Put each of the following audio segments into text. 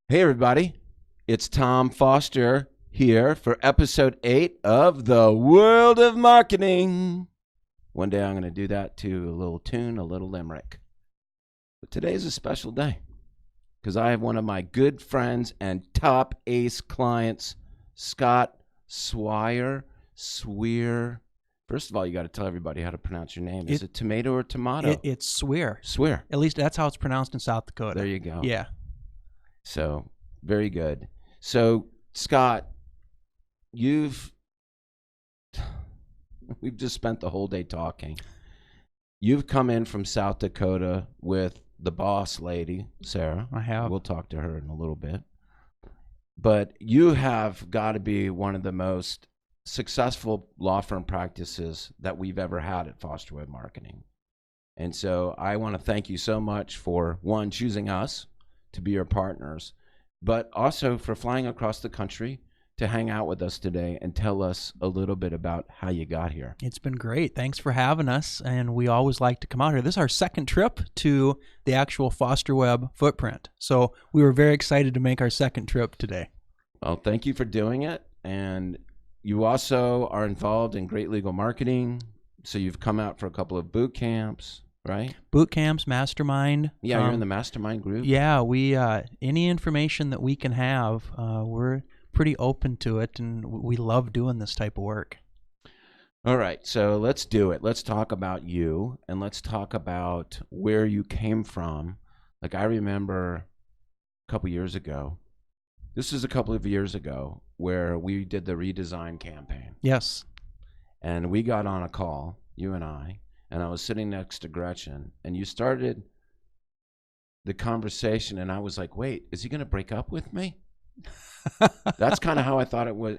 Hey, everybody. It's Tom Foster here for episode 8 of The World of Marketing. One day I'm going to do that to a little tune, a little limerick. But today's a special day because I have one of my good friends and top ace clients, Scott Swear. First of all, you got to tell everybody how to pronounce your name. Is it tomato or tomato? It's Swear. Swear. At least that's how it's pronounced in South Dakota. There you go. Yeah. So, very good. So, Scott, we've just spent the whole day talking. You've come in from South Dakota with the boss lady, Sarah. I have. We'll talk to her in a little bit. But you have got to be one of the most successful law firm practices that we've ever had at Foster Web Marketing. And so I want to thank you so much for, one, choosing us to be your partners, but also for flying across the country to hang out with us today and tell us a little bit about how you got here. It's been great. Thanks for having us. And we always like to come out here. This is our second trip to the actual Foster Web footprint. So we were very excited to make our second trip today. Well, thank you for doing it. And you also are involved in great legal marketing. So you've come out for a couple of boot camps, right? Boot camps, mastermind. Yeah, you're in the mastermind group. Yeah, we any information that we can have, we're pretty open to it, and we love doing this type of work. All right, so let's do it. Let's talk about you, and let's talk about where you came from. Like, I remember a couple years ago, this is a couple of years ago, where we did the redesign campaign. Yes. And we got on a call, you and I was sitting next to Gretchen, and you started the conversation, and I was like, wait, is he going to break up with me? That's kind of how I thought it was.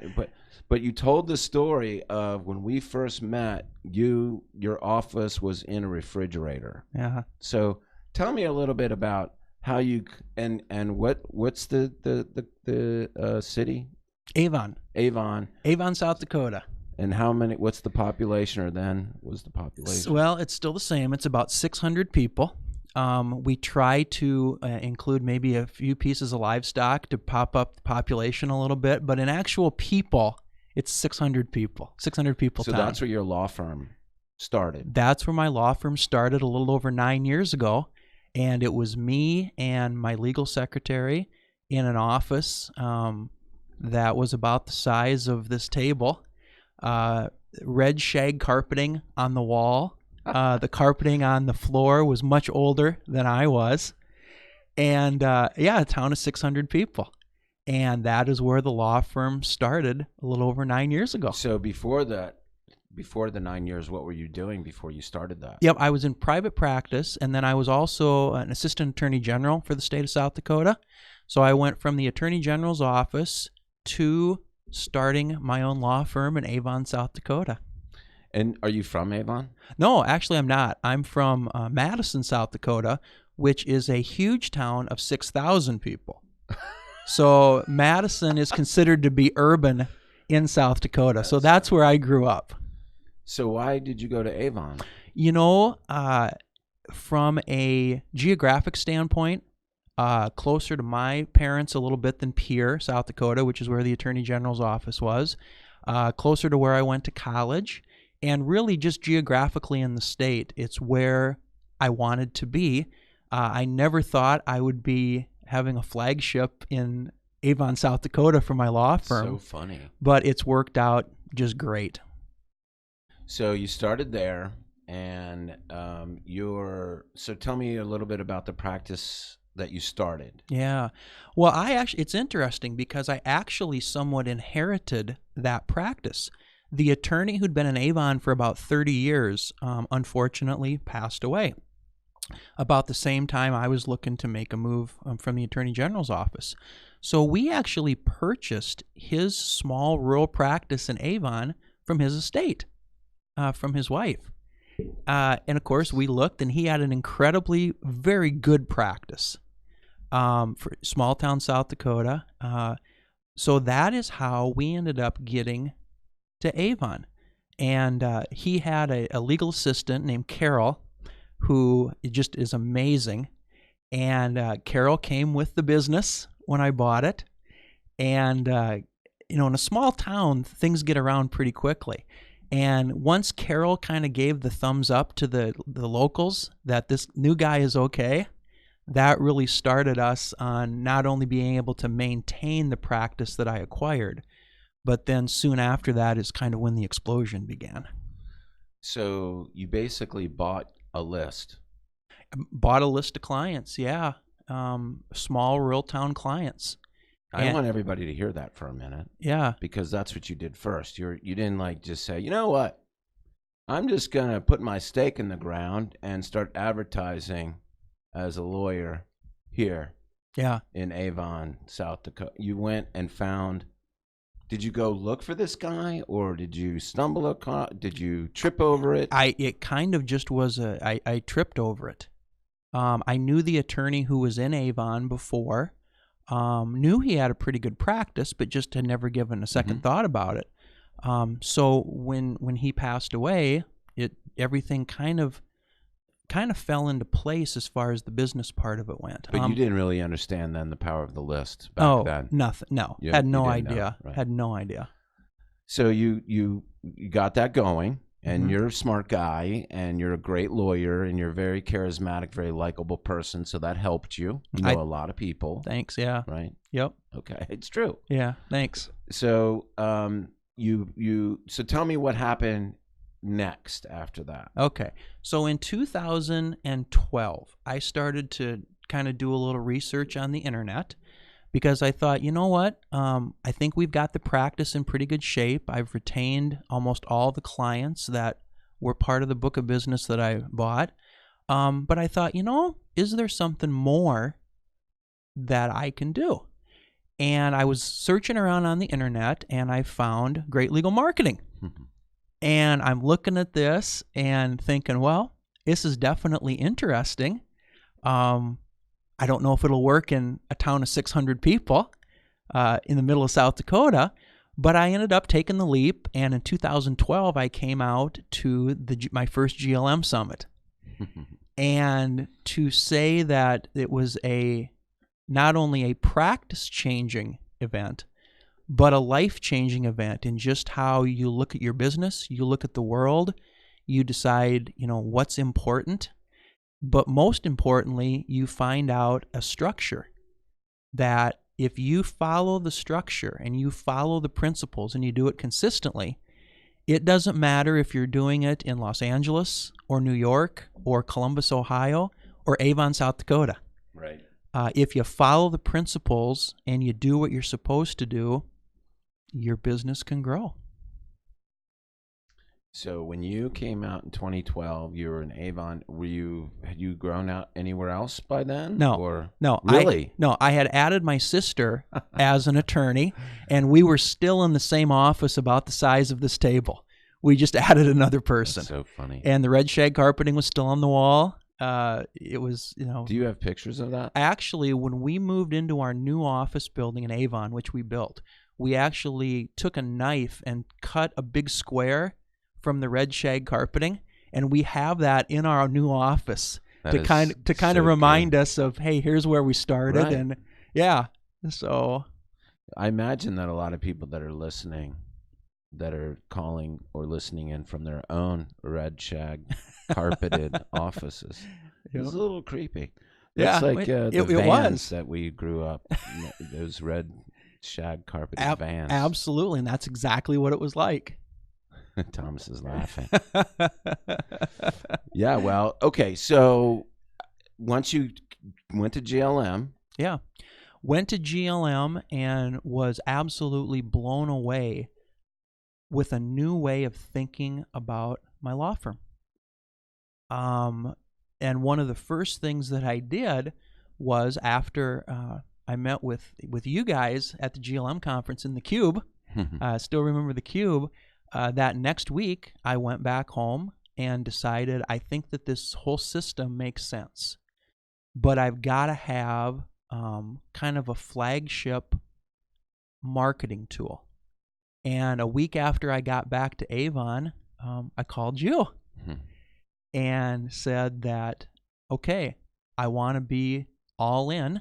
But you told the story of when we first met, your office was in a refrigerator. Yeah. So tell me a little bit about how you and what's the city? Avon, South Dakota. And what's the population, or then was the population? Well, it's still the same. It's about 600 people. We try to include maybe a few pieces of livestock to pop up the population a little bit, but in actual people, it's 600 people. 600 people. So that's where your law firm started. That's where my law firm started a little over 9 years ago, and it was me and my legal secretary in an office that was about the size of this table. Red shag carpeting on the wall. The carpeting on the floor was much older than I was. And a town of 600 people. And that is where the law firm started a little over 9 years ago. So before the 9 years, what were you doing before you started that? Yep, I was in private practice, and then I was also an assistant attorney general for the state of South Dakota. So I went from the attorney general's office to starting my own law firm in Avon, South Dakota. And are you from Avon? No, actually I'm not. I'm from Madison, South Dakota, which is a huge town of 6,000 people. So Madison is considered to be urban in South Dakota. So that's where I grew up. So why did you go to Avon? You know, from a geographic standpoint, closer to my parents a little bit than Pierre, South Dakota, which is where the Attorney General's office was, closer to where I went to college, and really just geographically in the state, it's where I wanted to be. I never thought I would be having a flagship in Avon, South Dakota for my law firm. So funny. But it's worked out just great. So you started there, and so tell me a little bit about the practice that you started. Yeah. Well, it's interesting because I actually somewhat inherited that practice. The attorney who'd been in Avon for about 30 years, unfortunately passed away. About the same time I was looking to make a move from the Attorney General's office. So we actually purchased his small rural practice in Avon from his estate, from his wife. And of course, we looked, and he had an incredibly, very good practice for small town South Dakota. So that is how we ended up getting to Avon. And he had a legal assistant named Carol, who just is amazing. And Carol came with the business when I bought it. And, in a small town, things get around pretty quickly. And once Carol kind of gave the thumbs up to the locals that this new guy is okay, that really started us on not only being able to maintain the practice that I acquired, but then soon after that is kind of when the explosion began. So you basically bought a list. Bought a list of clients, yeah. Small rural town clients. I want everybody to hear that for a minute. Yeah. Because that's what you did first. You didn't like just say, you know what? I'm just going to put my stake in the ground and start advertising as a lawyer here. Yeah. In Avon, South Dakota. You went and found, did you go look for this guy or did you stumble across, did you trip over it? It kind of just was I tripped over it. I knew the attorney who was in Avon before. Knew he had a pretty good practice, but just had never given a second thought about it. So when he passed away, everything kind of fell into place as far as the business part of it went. But you didn't really understand then the power of the list back then. Nothing. No, You had no didn't know, idea. right. Had no idea. So you got that going. And you're a smart guy, and you're a great lawyer, and you're a very charismatic, very likable person. So that helped you. You know a lot of people. Thanks. Yeah. Right. Yep. Okay, it's true. Yeah. Thanks. So so tell me what happened next after that. Okay. So in 2012, I started to kind of do a little research on the internet. Because I thought, you know what, I think we've got the practice in pretty good shape. I've retained almost all the clients that were part of the book of business that I bought. But I thought, is there something more that I can do? And I was searching around on the internet, and I found Great Legal Marketing. And I'm looking at this and thinking, well, this is definitely interesting. I don't know if it'll work in a town of 600 people in the middle of South Dakota, but I ended up taking the leap, and in 2012, I came out to my first GLM summit. And to say that it was not only a practice-changing event, but a life-changing event in just how you look at your business, you look at the world, you decide, what's important. But most importantly, you find out a structure that if you follow the structure and you follow the principles and you do it consistently, it doesn't matter if you're doing it in Los Angeles or New York or Columbus, Ohio, or Avon, South Dakota. Right. If you follow the principles and you do what you're supposed to do, your business can grow. So when you came out in 2012, you were in Avon. Had you grown out anywhere else by then? No. Really? I had added my sister as an attorney, and we were still in the same office about the size of this table. We just added another person. That's so funny. And the red shag carpeting was still on the wall. It was, Do you have pictures of that? Actually, when we moved into our new office building in Avon, which we built, we actually took a knife and cut a big square from the red shag carpeting, and we have that in our new office to kind of remind us of, hey, here's where we started. Right. And yeah, so I imagine that a lot of people that are listening, that are calling or listening in from their own red shag carpeted offices, it's a little creepy. It's like the vans that we grew up, those red shag carpeted vans. Absolutely, and that's exactly what it was like. Thomas is laughing. Yeah, well, okay. So once you went to GLM. Yeah. Went to GLM and was absolutely blown away with a new way of thinking about my law firm. And one of the first things that I did was after I met with you guys at the GLM conference in the Cube, I still remember the Cube, that next week I went back home and decided I think that this whole system makes sense, but I've got to have kind of a flagship marketing tool. And a week after I got back to Avon, I called you and said that, okay, I want to be all in,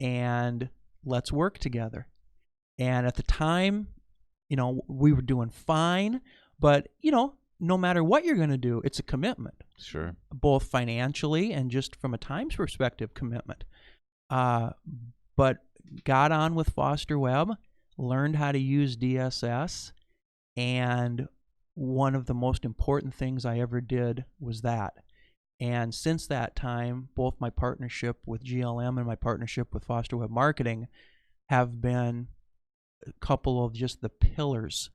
and let's work together. And at the time, we were doing fine, but, no matter what you're going to do, it's a commitment. Sure. Both financially and just from a times perspective, commitment. But got on with Foster Webb, learned how to use DSS, and one of the most important things I ever did was that. And since that time, both my partnership with GLM and my partnership with Foster Webb Marketing have been a couple of just the pillars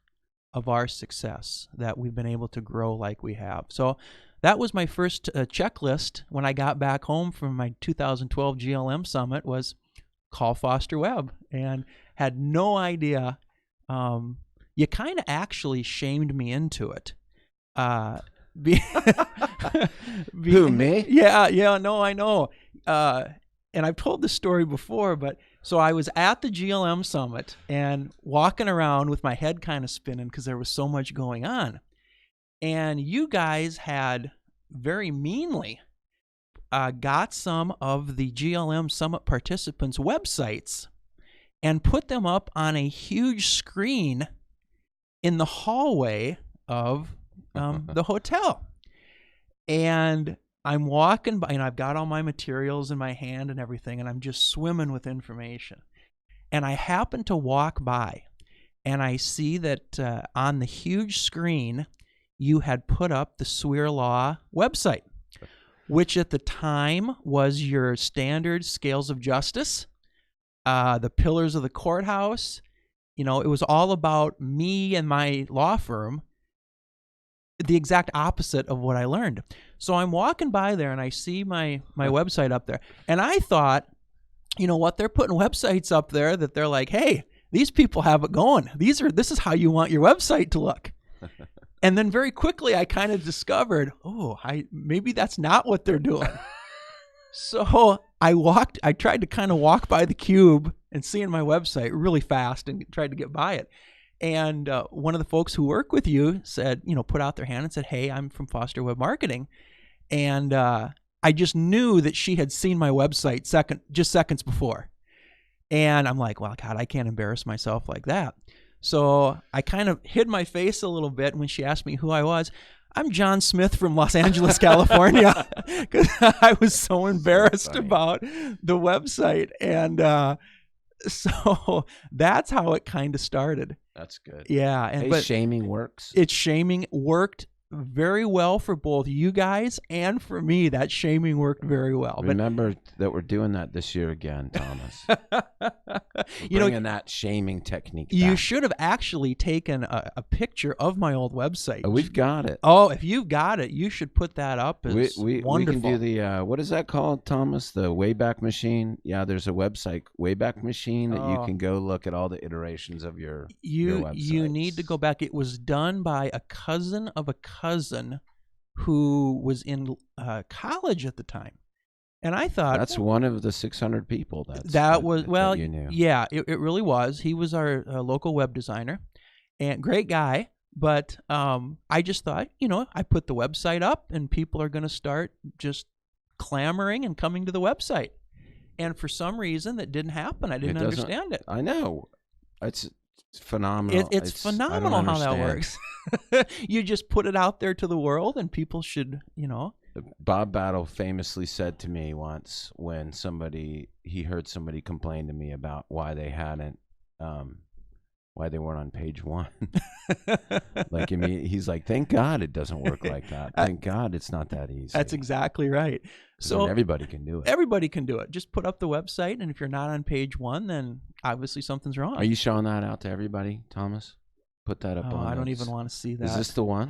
of our success that we've been able to grow like we have. So that was my first checklist when I got back home from my 2012 GLM summit, was call Foster Webb, and had no idea. You kind of actually shamed me into it. Who, me? Yeah, no, I know. And I've told this story before, but so I was at the GLM summit and walking around with my head kind of spinning because there was so much going on. And you guys had very meanly got some of the GLM summit participants' websites and put them up on a huge screen in the hallway of the hotel. And I'm walking by, and I've got all my materials in my hand and everything, and I'm just swimming with information. And I happen to walk by, and I see that on the huge screen, you had put up the Swear Law website, which at the time was your standard scales of justice, the pillars of the courthouse. It was all about me and my law firm, the exact opposite of what I learned. So I'm walking by there and I see my website up there. And I thought, what, they're putting websites up there that they're like, hey, these people have it going. This is how you want your website to look. And then very quickly I kind of discovered, maybe that's not what they're doing. So I tried to kind of walk by the cube and seeing my website really fast and tried to get by it. And one of the folks who work with you said, put out their hand and said, hey, I'm from Foster Webb Marketing. And I just knew that she had seen my website seconds before. And I'm like, well, God, I can't embarrass myself like that. So I kind of hid my face a little bit when she asked me who I was. I'm John Smith from Los Angeles, California, because I was so embarrassed about the website. And so that's how it kind of started. That's good. Yeah. But shaming works. Shaming worked very well for both you guys and for me. That shaming worked very well. Remember that we're doing that this year again, Thomas. Bringing that shaming technique back. You should have actually taken a picture of my old website. We've got it. Oh, if you've got it, you should put that up. It's wonderful. We can do the, what is that called, Thomas? The Wayback Machine? Yeah, there's a website, Wayback Machine, that you can go look at all the iterations of your website. You need to go back. It was done by a cousin of a cousin who was in college at the time. And I thought that's one of the 600 people that you knew. Yeah, it really was. He was our local web designer, and great guy. But I just thought, I put the website up, and people are going to start just clamoring and coming to the website. And for some reason, that didn't happen. I didn't understand it. I know. It's phenomenal. It's phenomenal how that works. You just put it out there to the world, and people should, Bob Battle famously said to me once when he heard somebody complain to me about why they weren't on page one. He's like, thank God it doesn't work like that. Thank God it's not that easy. That's exactly right. So everybody can do it. Everybody can do it. Just put up the website, and if you're not on page one, then obviously something's wrong. Are you showing that out to everybody, Thomas? Put that up on. I don't even want to see that. Is this the one?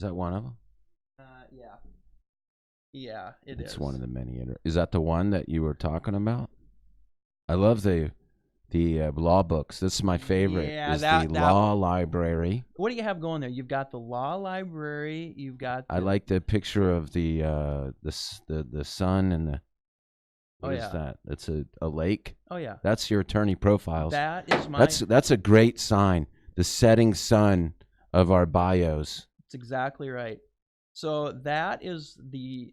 Is that one of them? Yeah. Yeah, it's one of the many. Is that the one that you were talking about? I love the law books. This is my favorite. Yeah, the law library. What do you have going there? You've got the law library. You've got. I like the picture of the sun and the. What is that? It's a lake. Oh yeah. That's your attorney profiles. That is my. That's a great sign. The setting sun of our bios. That's exactly right. So that is the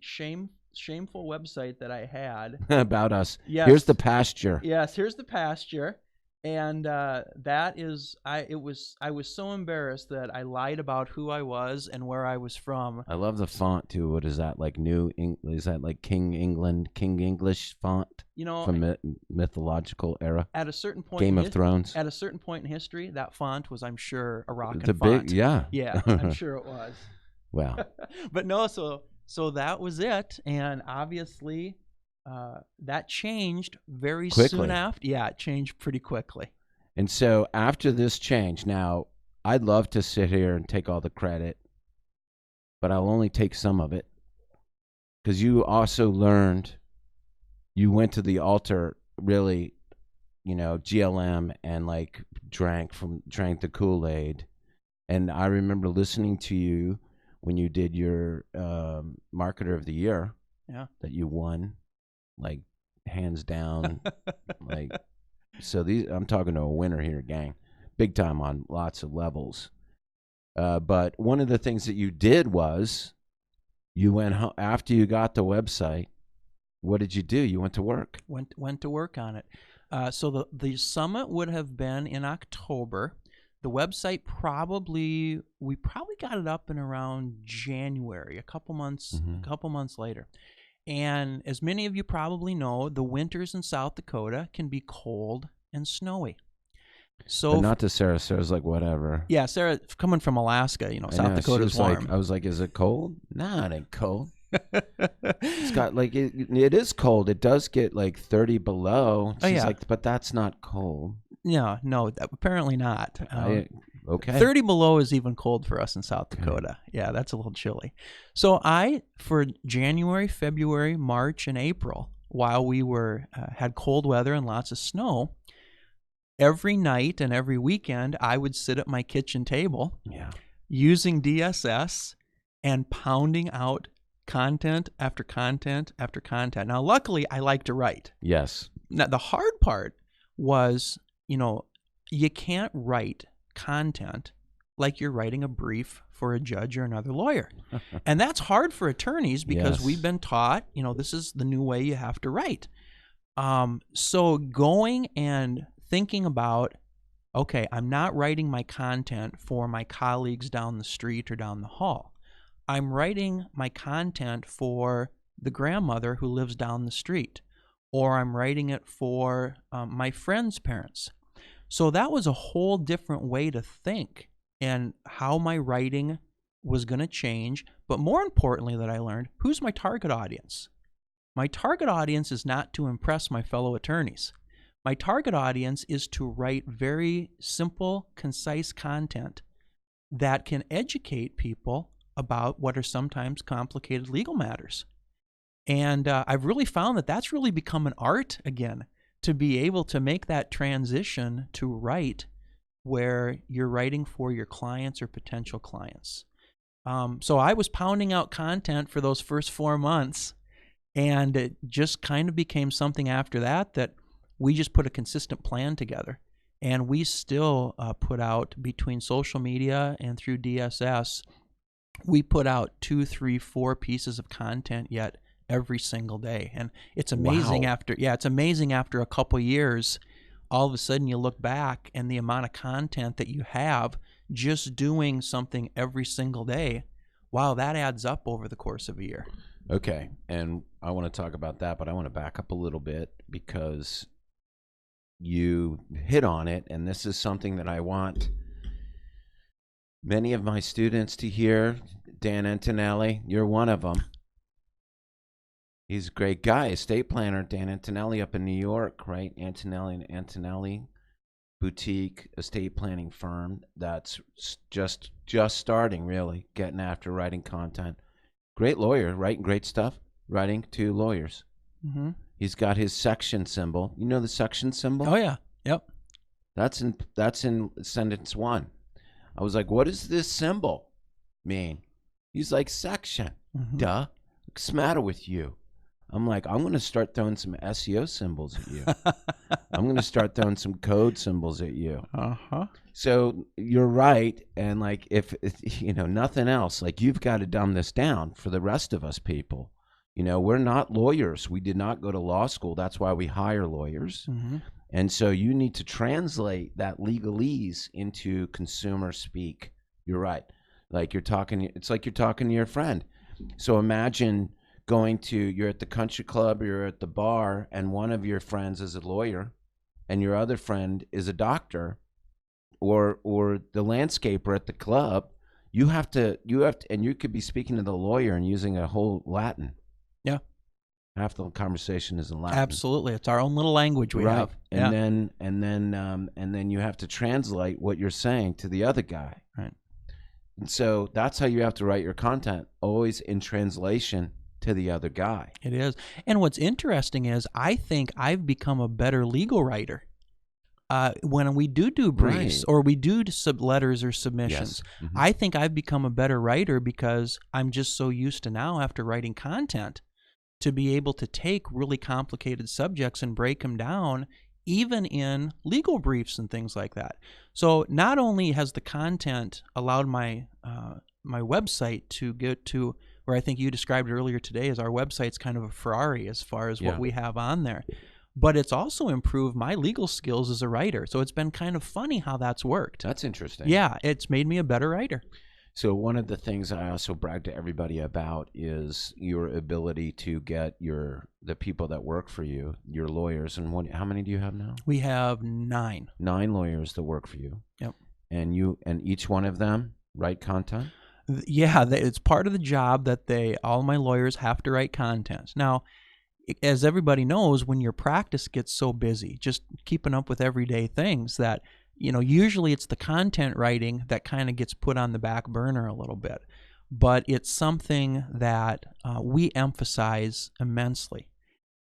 shameful website that I had. About us. Yes. Here's the pasture. Yes, here's the pasture. And that is, I was so embarrassed that I lied about who I was and where I was from. I love the font too. What is that, like is that like King English font? You know, from mythological era. At a certain point, Game of Thrones. At a certain point in history, that font was, I'm sure, a rockin' The font. big, yeah, yeah, I'm sure it was. Wow. But no, so that was it, and obviously. That changed very quickly. Soon after. Yeah, it changed pretty quickly. And so after this change, now I'd love to sit here and take all the credit, but I'll only take some of it, because you also learned, you went to the altar, really, GLM, and like drank the Kool-Aid. And I remember listening to you when you did your Marketer of the Year. Yeah. That you won. Like hands down, like, so I'm talking to a winner here, gang, big time on lots of levels. But one of the things that you did was you went home after you got the website. What did you do? You went to work. Went to work on it. So the summit would have been in October. The website we probably got it up in around January, a couple months later. And as many of you probably know, the winters in South Dakota can be cold and snowy. So but not to Sarah. Sarah's like, whatever. Yeah, Sarah, coming from Alaska, South Dakota's warm. Like, I was like, is it cold? Nah, it ain't cold. It's got like it is cold. It does get like 30 below. She's like, but that's not cold. No, apparently not. Okay. 30 below is even cold for us in South Dakota. Okay. Yeah, that's a little chilly. So for January, February, March, and April, while we had cold weather and lots of snow, every night and every weekend, I would sit at my kitchen table using DSS and pounding out content after content after content. Now, luckily, I like to write. Yes. Now, the hard part was, you can't write content like you're writing a brief for a judge or another lawyer. And that's hard for attorneys because we've been taught, this is the new way you have to write. So going and thinking about, okay, I'm not writing my content for my colleagues down the street or down the hall. I'm writing my content for the grandmother who lives down the street, or I'm writing it for my friend's parents. So that was a whole different way to think and how my writing was going to change. But more importantly that I learned, who's my target audience? My target audience is not to impress my fellow attorneys. My target audience is to write very simple, concise content that can educate people about what are sometimes complicated legal matters. And I've really found that that's really become an art again, to be able to make that transition to write where you're writing for your clients or potential clients. So I was pounding out content for those first 4 months, and it just kind of became something after that we just put a consistent plan together. And we still put out, between social media and through DSS, we put out 2, 3, 4 pieces of content yet every single day. And it's amazing. Wow. It's amazing after a couple years, all of a sudden you look back and the amount of content that you have just doing something every single day. Wow, that adds up over the course of a year. Okay, and I want to talk about that, but I want to back up a little bit because you hit on it, and this is something that I want many of my students to hear. Dan Antonelli, you're one of them. He's a great guy, estate planner, Dan Antonelli up in New York, right? Antonelli and Antonelli boutique estate planning firm that's just starting, really, getting after writing content. Great lawyer, writing great stuff, writing to lawyers. Mm-hmm. He's got his section symbol. You know the section symbol? Oh, yeah. Yep. That's in sentence 1. I was like, what does this symbol mean? He's like, section. Mm-hmm. Duh. What's the matter with you? I'm like, I'm going to start throwing some SEO symbols at you. I'm going to start throwing some code symbols at you. Uh-huh. So you're right. And like, if nothing else, like you've got to dumb this down for the rest of us people. You know, we're not lawyers. We did not go to law school. That's why we hire lawyers. Mm-hmm. And so you need to translate that legalese into consumer speak. You're right. Like it's like you're talking to your friend. So imagine you're at the country club, or you're at the bar, and one of your friends is a lawyer and your other friend is a doctor, or the landscaper at the club. You have to, and you could be speaking to the lawyer and using a whole Latin. Yeah. Half the conversation is in Latin. Absolutely. It's our own little language we have. And then you have to translate what you're saying to the other guy. Right. And so that's how you have to write your content, always in translation to the other guy. It is. And what's interesting is I think I've become a better legal writer. When we do briefs, or we do letters or submissions, Yes. Mm-hmm. I think I've become a better writer because I'm just so used to now, after writing content, to be able to take really complicated subjects and break them down, even in legal briefs and things like that. So not only has the content allowed my my website to get to where I think you described earlier today as our website's kind of a Ferrari as far as what we have on there, but it's also improved my legal skills as a writer. So it's been kind of funny how that's worked. That's interesting. Yeah, it's made me a better writer. So one of the things I also brag to everybody about is your ability to get the people that work for you, your lawyers. And how many do you have now? We have 9. 9 lawyers that work for you. Yep. And each one of them write content? Yeah, it's part of the job that all my lawyers have to write content. Now, as everybody knows, when your practice gets so busy, just keeping up with everyday things, that usually it's the content writing that kind of gets put on the back burner a little bit. But it's something that we emphasize immensely.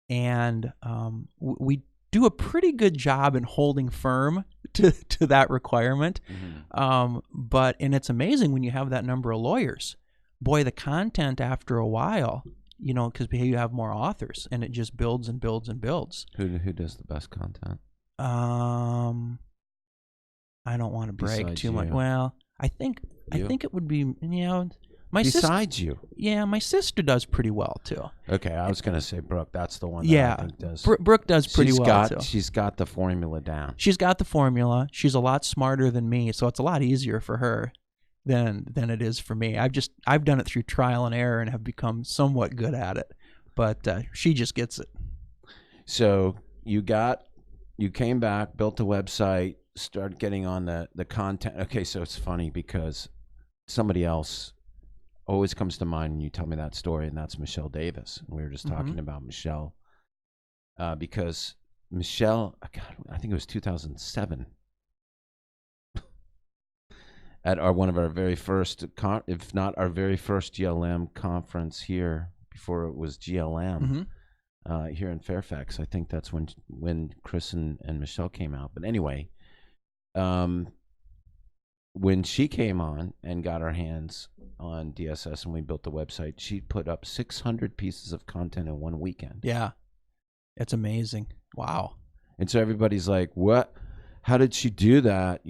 And we do a pretty good job in holding firm to that requirement. Mm-hmm. And it's amazing when you have that number of lawyers. Boy, the content after a while, because you have more authors, and it just builds and builds and builds. Who does the best content? I don't want to brag Besides too much. you. Well, I think it would be Besides you. Yeah, my sister does pretty well too. Okay, I was going to say Brooke. That's the one that I think does. Brooke does pretty well too. She's got the formula down. She's got the formula. She's a lot smarter than me, so it's a lot easier for her than it is for me. I've done it through trial and error and have become somewhat good at it, but she just gets it. So you came back, built a website, started getting on the content. Okay, so it's funny because somebody else always comes to mind when you tell me that story, and that's Michelle Davis. And we were just talking about Michelle because Michelle, God, I think it was 2007. At one of our very first, if not our very first GLM conference here, before it was GLM, here in Fairfax. I think that's when Chris and Michelle came out. But anyway, when she came on and got her hands on DSS and we built the website, she put up 600 pieces of content in one weekend. Yeah, it's amazing. Wow. And so everybody's like, what? How did she do that?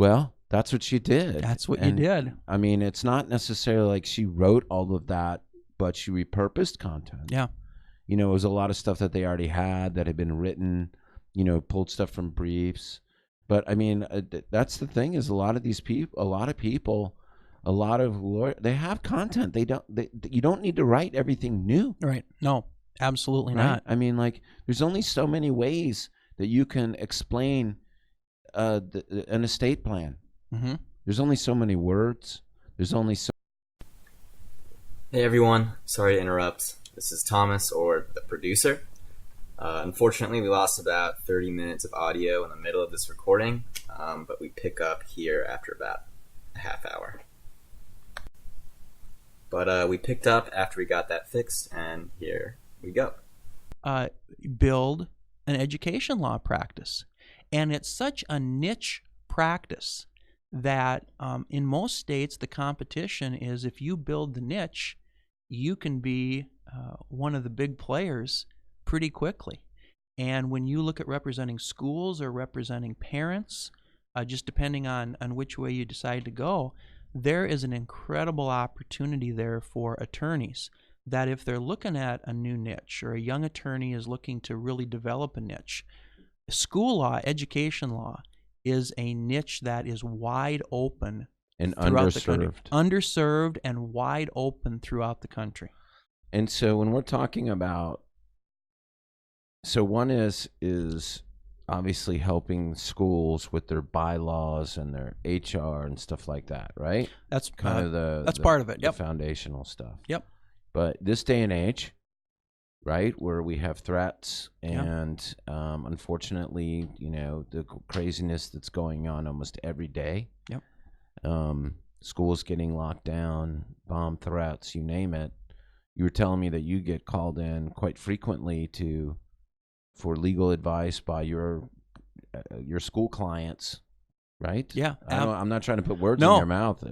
Well, that's what she did. That's what you did. I mean, it's not necessarily like she wrote all of that, but she repurposed content. Yeah. It was a lot of stuff that they already had that had been written, pulled stuff from briefs. But I mean, that's the thing is a lot of lawyers, they have content. You don't need to write everything new. Right. No, absolutely right? not. I mean, there's only so many ways that you can explain an estate plan. Mm-hmm. There's only so many words. There's only so. Hey everyone, sorry to interrupt. This is Thomas, or the producer. Unfortunately, we lost about 30 minutes of audio in the middle of this recording, but we pick up here after about a half hour. But we picked up after we got that fixed, and here we go. Build an education law practice. And it's such a niche practice that in most states, the competition is if you build the niche, you can be one of the big players pretty quickly. And when you look at representing schools or representing parents, just depending on which way you decide to go, there is an incredible opportunity there for attorneys that if they're looking at a new niche, or a young attorney is looking to really develop a niche, school law, education law, is a niche that is wide open And throughout the country. underserved. Underserved and wide open throughout the country. And so when we're talking about, so one is obviously helping schools with their bylaws and their HR and stuff like that, right? That's Kind of that's part of it. the Yep. foundational stuff. Yep. But this day and age, right, where we have threats Yeah. and unfortunately, the craziness that's going on almost every day. Yep. Schools getting locked down, bomb threats, you name it. You were telling me that you get called in quite frequently for legal advice by your school clients, right? Yeah. I'm not trying to put words in No. your mouth.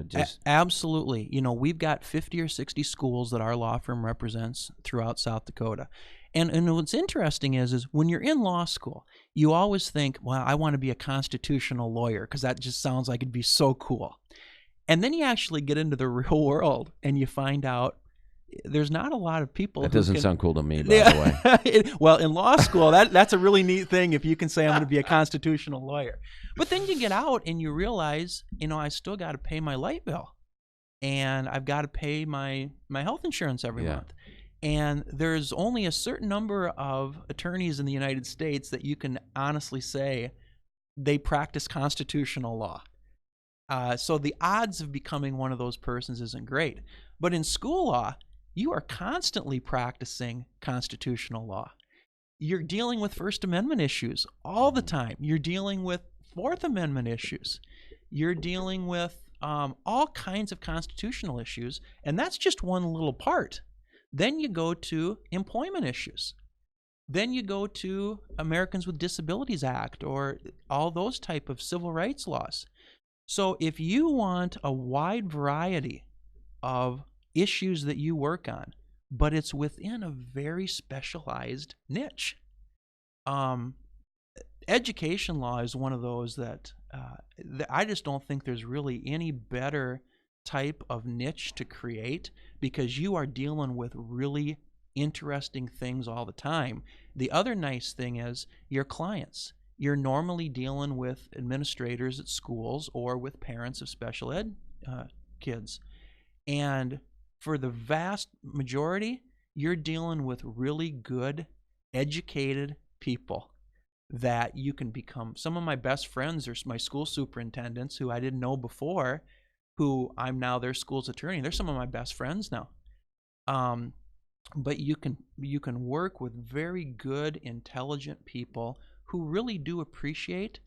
Absolutely. We've got 50 or 60 schools that our law firm represents throughout South Dakota. And what's interesting is when you're in law school, you always think, well, I want to be a constitutional lawyer because that just sounds like it'd be so cool. And then you actually get into the real world and you find out there's not a lot of people That who doesn't can, sound cool to me, by the way. Well, in law school, that's a really neat thing if you can say I'm going to be a constitutional lawyer. But then you get out and you realize, I still got to pay my light bill, and I've got to pay my health insurance every month. And there's only a certain number of attorneys in the United States that you can honestly say they practice constitutional law. So the odds of becoming one of those persons isn't great. But in school law, you are constantly practicing constitutional law. You're dealing with First Amendment issues all the time. You're dealing with Fourth Amendment issues. You're dealing with all kinds of constitutional issues, and that's just one little part. Then you go to employment issues. Then you go to Americans with Disabilities Act or all those type of civil rights laws. So if you want a wide variety of issues that you work on, but it's within a very specialized niche, education law is one of those that I just don't think there's really any better type of niche to create, because you are dealing with really interesting things all the time. The other nice thing is your clients. You're normally dealing with administrators at schools or with parents of special ed kids. And for the vast majority, you're dealing with really good, educated people that you can become. Some of my best friends are my school superintendents who I didn't know before, who I'm now their school's attorney. They're some of my best friends now. But you can work with very good, intelligent people who really do appreciate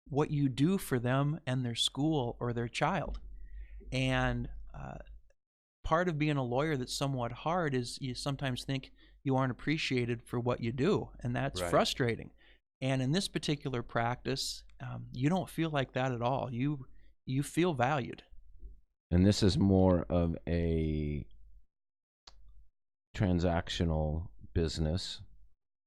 what you do for them and their school or their child. And part of being a lawyer that's somewhat hard is you sometimes think you aren't appreciated for what you do, and that's frustrating. And in this particular practice, you don't feel like that at all. You feel valued. And this is more of a transactional business,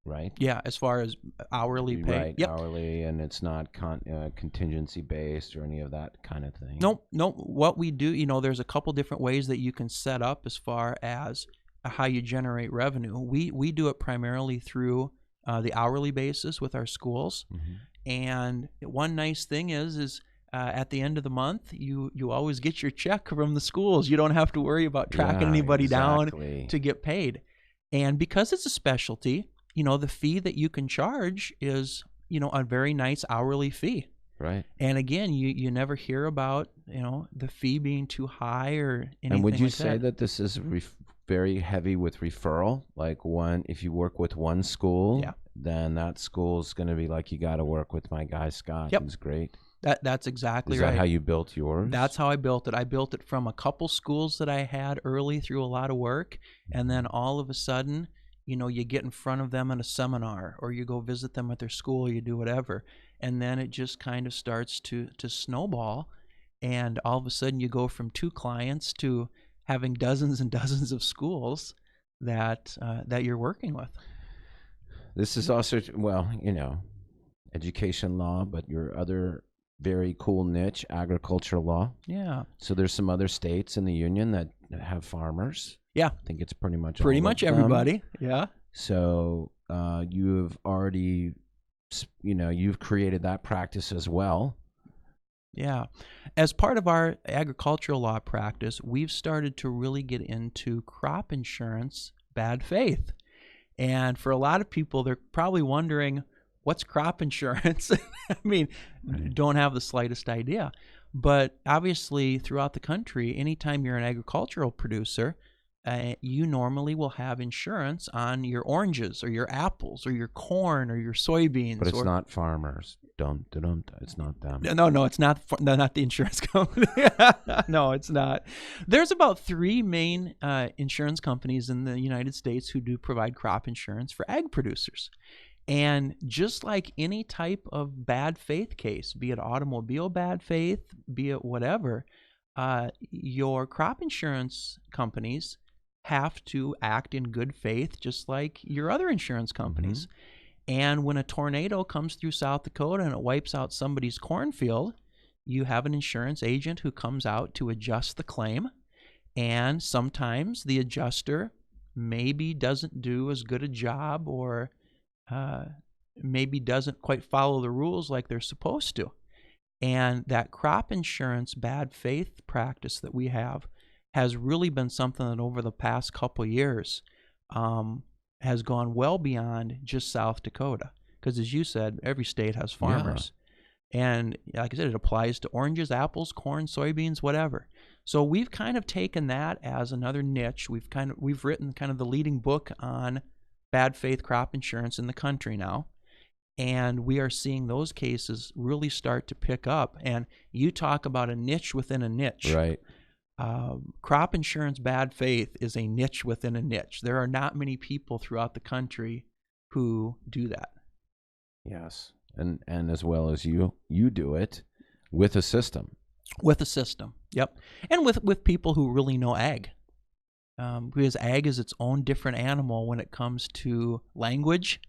right? Yeah, as far as hourly pay. Right, Yep. hourly, and it's not contingency based or any of that kind of thing. Nope. What we do, there's a couple different ways that you can set up as far as how you generate revenue. We do it primarily through the hourly basis with our schools. Mm-hmm. And one nice thing is at the end of the month, you always get your check from the schools. You don't have to worry about tracking anybody down to get paid. And because it's a specialty, the fee that you can charge is, a very nice hourly fee. Right. And again, you never hear about, the fee being too high or anything. And would you like say that this is very heavy with referral? Like if you work with one school, then that school's going to be like, you got to work with my guy Scott. Yep. He's great. That's exactly right. Is that how you built yours? That's how I built it. I built it from a couple schools that I had early through a lot of work, and then all of a sudden, you get in front of them in a seminar, or you go visit them at their school, or you do whatever, and then it just kind of starts to snowball, and all of a sudden you go from 2 clients to having dozens and dozens of schools that you're working with. This is also, education law, but your other very cool niche, agricultural law. Yeah. So there's some other states in the union that have farmers. Yeah. I think it's pretty much Pretty all much of them. everybody. Yeah. So you have already, you've created that practice as well. Yeah. As part of our agricultural law practice, we've started to really get into crop insurance bad faith. And for a lot of people, they're probably wondering, what's crop insurance? I mean, don't have the slightest idea. But obviously, throughout the country, anytime you're an agricultural producer, you normally will have insurance on your oranges or your apples or your corn or your soybeans. But it's not farmers. It's not them. No, it's not. Not the insurance company. No, it's not. There's about 3 main insurance companies in the United States who do provide crop insurance for ag producers. And just like any type of bad faith case, be it automobile bad faith, be it whatever, your crop insurance companies have to act in good faith, just like your other insurance companies. And when a tornado comes through South Dakota and it wipes out somebody's cornfield, you have an insurance agent who comes out to adjust the claim. And sometimes the adjuster maybe doesn't do as good a job, or maybe doesn't quite follow the rules like they're supposed to. And that crop insurance bad faith practice that we have has really been something that over the past couple years has gone well beyond just South Dakota. Because as you said, every state has farmers. Yeah. And like I said, it applies to oranges, apples, corn, soybeans, whatever. So we've kind of taken that as another niche. We've written kind of the leading book on bad faith crop insurance in the country now. And we are seeing those cases really start to pick up. And you talk about a niche within a niche. Right. Crop insurance bad faith is a niche within a niche. There are not many people throughout the country who do that. Yes. And as well as you do it with a system. With a system, yep. And with people who really know ag. Because ag is its own different animal when it comes to language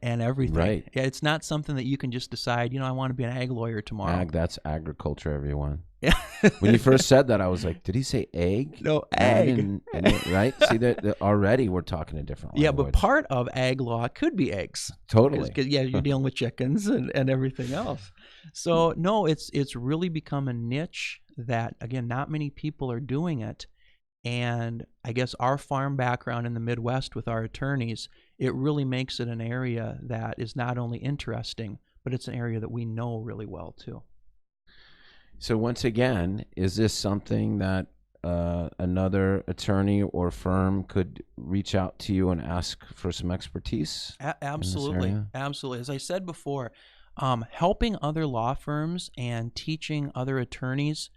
and everything. Right. Yeah, it's not something that you can just decide, I want to be an ag lawyer tomorrow. Ag, that's agriculture, everyone. Yeah. When you first said that, I was like, did he say egg? No, ag. Right? See, that already we're talking a different language. Yeah, but part of ag law could be eggs. Totally. Because you're dealing with chickens and everything else. So, no, it's really become a niche that, again, not many people are doing it. And I guess our farm background in the Midwest with our attorneys, it really makes it an area that is not only interesting, but it's an area that we know really well, too. So once again, is this something that another attorney or firm could reach out to you and ask for some expertise? Absolutely. Absolutely. As I said before, helping other law firms and teaching other attorneys,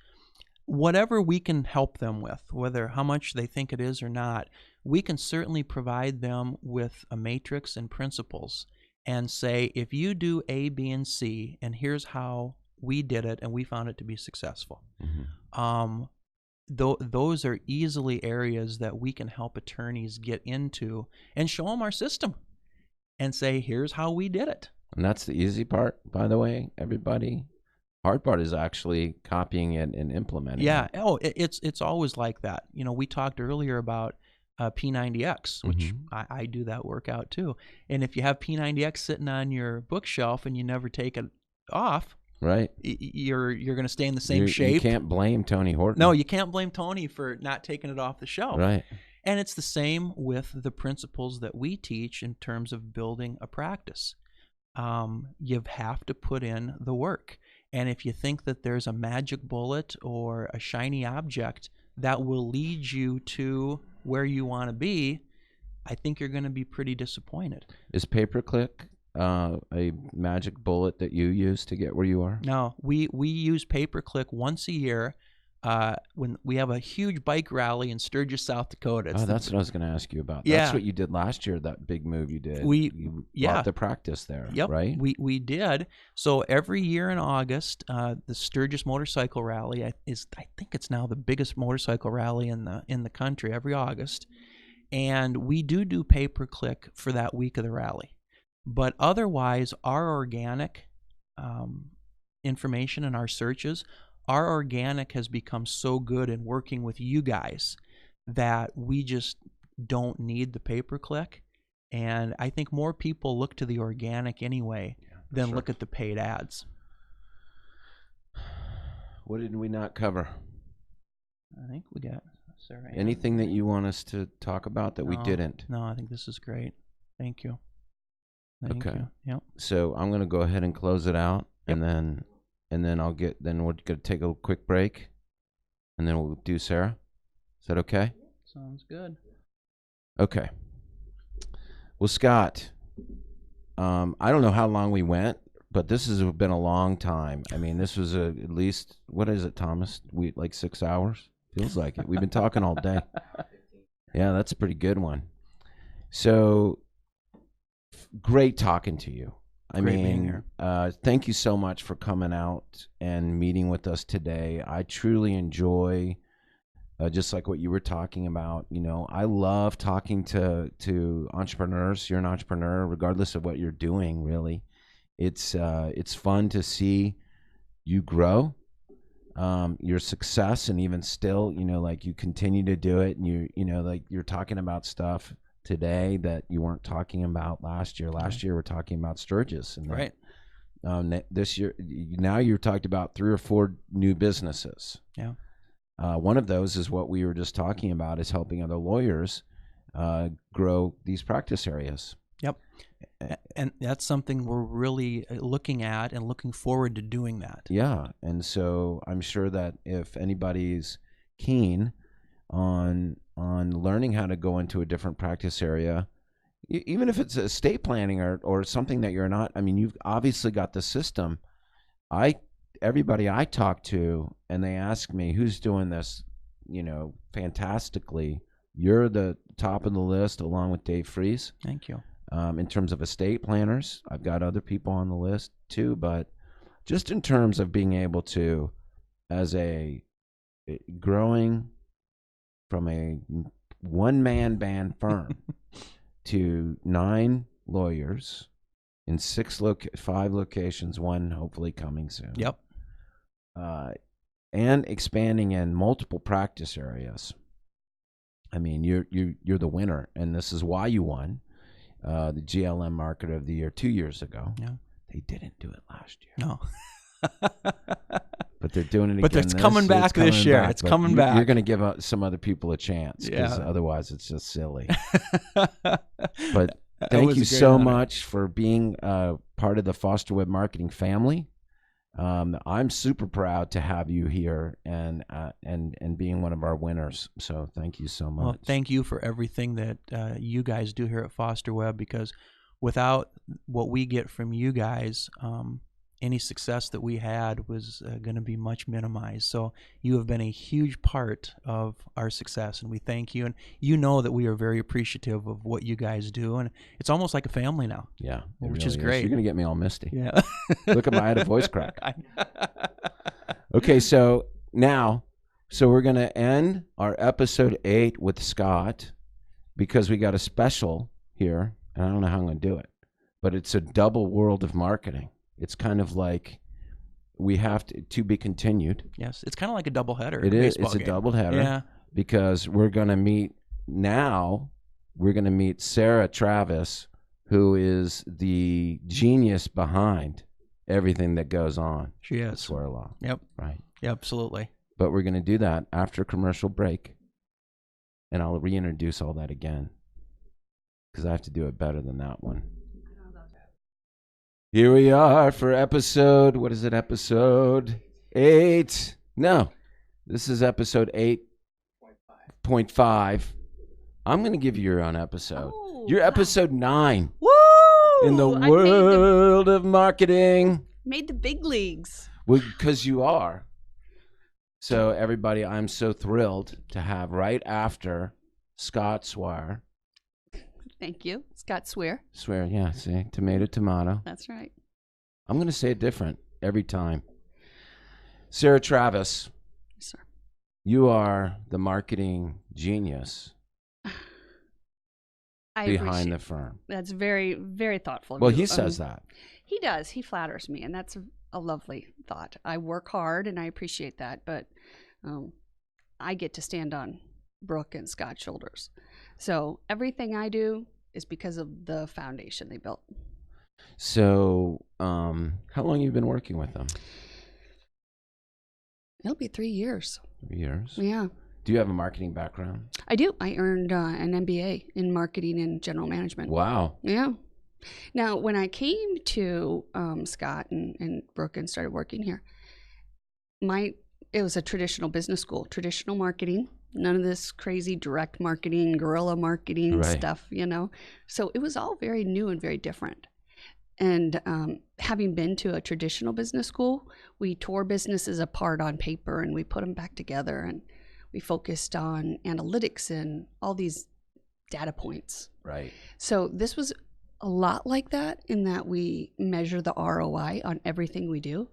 whatever we can help them with, whether how much they think it is or not, we can certainly provide them with a matrix and principles and say, if you do A, B, and C, and here's how we did it and we found it to be successful. Mm-hmm. Those are easily areas that we can help attorneys get into and show them our system and say, here's how we did it. And that's the easy part, by the way, everybody. Hard part is actually copying it and implementing it. Yeah. It's always like that. We talked earlier about P90X, which I do that workout too. And if you have P90X sitting on your bookshelf and you never take it off, right, you're going to stay in the same shape. You can't blame Tony Horton. No, you can't blame Tony for not taking it off the shelf. Right. And it's the same with the principles that we teach in terms of building a practice. You have to put in the work. And if you think that there's a magic bullet or a shiny object that will lead you to where you want to be, I think you're going to be pretty disappointed. Is pay-per-click a magic bullet that you use to get where you are? No, we use pay-per-click once a year when we have a huge bike rally in Sturgis, South Dakota. That's what I was going to ask you about. Yeah. That's what you did last year, that big move you did. You brought the practice there, yep, right? We did. So every year in August, the Sturgis Motorcycle Rally I think it's now the biggest motorcycle rally in the country every August. And we do pay-per-click for that week of the rally. But otherwise, our organic information in our searches, our organic has become so good in working with you guys that we just don't need the pay-per-click. And I think more people look to the organic anyway than look at the paid ads. What did we not cover? I think we got Sarah. Anything that you want us to talk about that we didn't? No, I think this is great. Thank you. Thank Okay. you. Yep. So I'm going to go ahead and close it out, and then we're going to take a quick break, and then we'll do Sarah. Is that okay? Sounds good. Okay. Well, Scott, I don't know how long we went, but this has been a long time. I mean, this was at least, what is it, Thomas? Like 6 hours? Feels like it. We've been talking all day. Yeah, that's a pretty good one. So, great talking to you. Great being here. Thank you so much for coming out and meeting with us today. I truly enjoy, just like what you were talking about. You know, I love talking to entrepreneurs. You're an entrepreneur, regardless of what you're doing. Really, it's fun to see you grow, your success, and even still, you know, like you continue to do it, and you know, like you're talking about stuff today that you weren't talking about last year. Last year we're talking about Sturgis, and Right. This year, now you're talked about 3 or 4 new businesses. Yeah. One of those is what we were just talking about, is helping other lawyers grow these practice areas. Yep. And that's something we're really looking at and looking forward to doing that. Yeah, and so I'm sure that if anybody's keen on learning how to go into a different practice area, even if it's estate planning or something that you're not, I mean, you've obviously got the system. Everybody I talk to, and they ask me, who's doing this, you know, fantastically, you're the top of the list along with Dave Fries. Thank you. In terms of estate planners, I've got other people on the list too, but just in terms of being able to, as a growing from a one-man band firm to 9 lawyers in 5 locations, one hopefully coming soon. Yep. And expanding in multiple practice areas. I mean, you're the winner, and this is why you won the GLM Marketer of the Year 2 years ago. Yeah. They didn't do it last year. No. But they're doing it again. But it's coming back this year. It's coming back. You're going to give some other people a chance, because otherwise it's just silly. But thank you so much for being part of the Foster Web Marketing family. I'm super proud to have you here and being one of our winners. So thank you so much. Well, thank you for everything that you guys do here at Foster Web, because without what we get from you guys, any success that we had was going to be much minimized. So you have been a huge part of our success, and we thank you. And you know that we are very appreciative of what you guys do, and it's almost like a family now. Yeah, which really is great. You're going to get me all misty. Yeah. Look at I had a voice crack. Okay, so we're going to end our episode 8 with Scott, because we got a special here, and I don't know how I'm going to do it, but it's a double world of marketing. It's kind of like we have to be continued. Yes, it's kind of like a doubleheader. It is. It's a doubleheader. Yeah. Because we're going to meet Sarah Travis, who is the genius behind everything that goes on. She is. At Swear Law. Yep. Right. Yeah, absolutely. But we're going to do that after a commercial break, and I'll reintroduce all that again, because I have to do it better than that one. Here we are for episode, what is it, episode 8? No, this is episode 8.5. I'm going to give you your own episode. Oh, You're episode 9 Woo! in the world of marketing. Made the big leagues. Because you are. So everybody, I'm so thrilled to have right after Scott Swire. Thank you. Scott Swear. Swear, yeah, see, tomato. That's right. I'm going to say it different every time. Sarah Travis. Yes, sir. You are the marketing genius behind the firm. That's very, very thoughtful of Well, you. he says that. He does. He flatters me, and that's a lovely thought. I work hard and I appreciate that, but I get to stand on Brooke and Scott's shoulders. So everything I do is because of the foundation they built. So, how long have you been working with them? It'll be 3 years. 3 years. Yeah. Do you have a marketing background? I do. I earned an MBA in marketing and general management. Wow. Yeah. Now, when I came to Scott and Brooke and started working here, it was a traditional business school, traditional marketing, none of this crazy direct marketing, guerrilla marketing stuff, So it was all very new and very different. And having been to a traditional business school, we tore businesses apart on paper and we put them back together, and we focused on analytics and all these data points. Right. So this was a lot like that, in that we measure the ROI on everything we do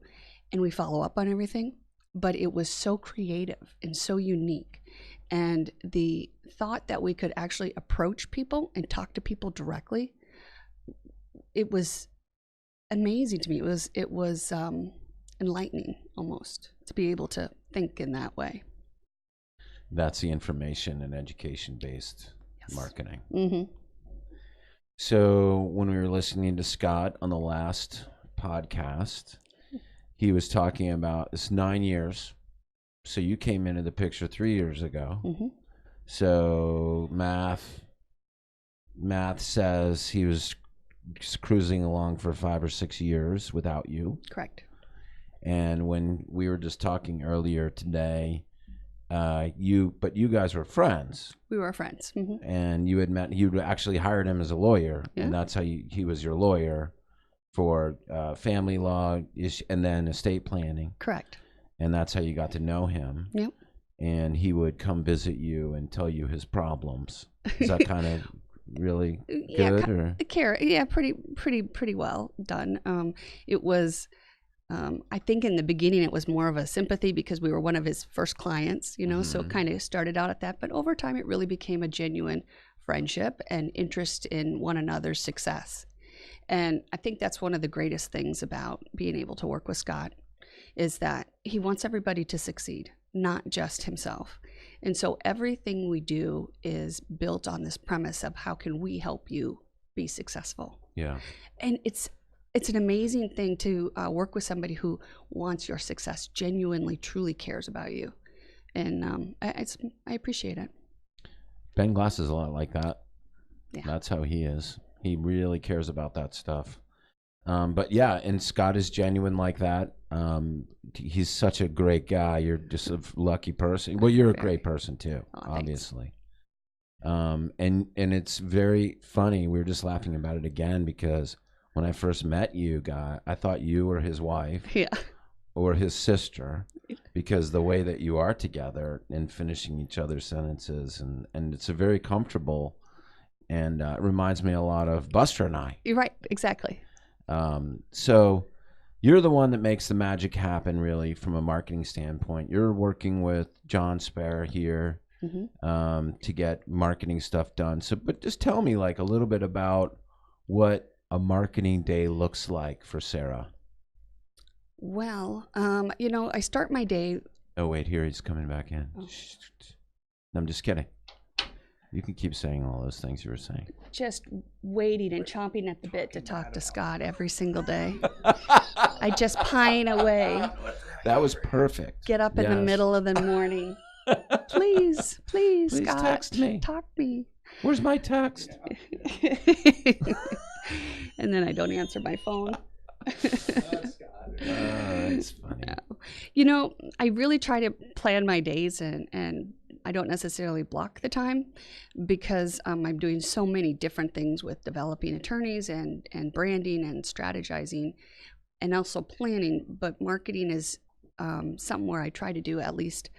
and we follow up on everything. But it was so creative and so unique. And the thought that we could actually approach people and talk to people directly, it was amazing to me. It was enlightening almost to be able to think in that way. That's the information and education-based marketing. Mm-hmm. So when we were listening to Scott on the last podcast, he was talking about it's 9 years. So you came into the picture 3 years ago. Mm-hmm. So math says he was cruising along for 5 or 6 years without you. Correct. And when we were just talking earlier today, you guys were friends. We were friends. Mm-hmm. And you actually hired him as a lawyer, Yeah. and that's how he was your lawyer for family law and then estate planning. Correct. And that's how you got to know him. Yep. And he would come visit you and tell you his problems. Is that kind of really good? Pretty well done. It was, I think in the beginning it was more of a sympathy because we were one of his first clients, so kind of started out at that. But over time, it really became a genuine friendship and interest in one another's success. And I think that's one of the greatest things about being able to work with Scott, is that he wants everybody to succeed, not just himself. And so everything we do is built on this premise of how can we help you be successful. Yeah. And it's an amazing thing to work with somebody who wants your success, genuinely, truly cares about you. And I appreciate it. Ben Glass is a lot like that. Yeah. That's how he is. He really cares about that stuff. But yeah, and Scott is genuine like that. He's such a great guy. You're just a lucky person. Well, you're a great person too, obviously. And it's very funny. We were just laughing about it again because when I first met you, I thought you were his wife, or his sister, because the way that you are together and finishing each other's sentences, and it's a very comfortable, and it reminds me a lot of Buster and I. You're right, exactly. So you're the one that makes the magic happen, really, from a marketing standpoint. You're working with John Spare here to get marketing stuff done. So, but just tell me like a little bit about what a marketing day looks like for Sarah. Well, I start my day. Oh, wait, here he's coming back in. Oh. No, I'm just kidding. You can keep saying all those things you were saying. Just waiting and chomping at the bit to talk to Scott every single day. I just pine away. That was perfect. Get up in the middle of the morning. Please, Scott, text me. Talk me. Where's my text? And then I don't answer my phone. It's funny. I really try to plan my days, and I don't necessarily block the time because I'm doing so many different things with developing attorneys and branding and strategizing and also planning. But marketing is something where I try to do at least,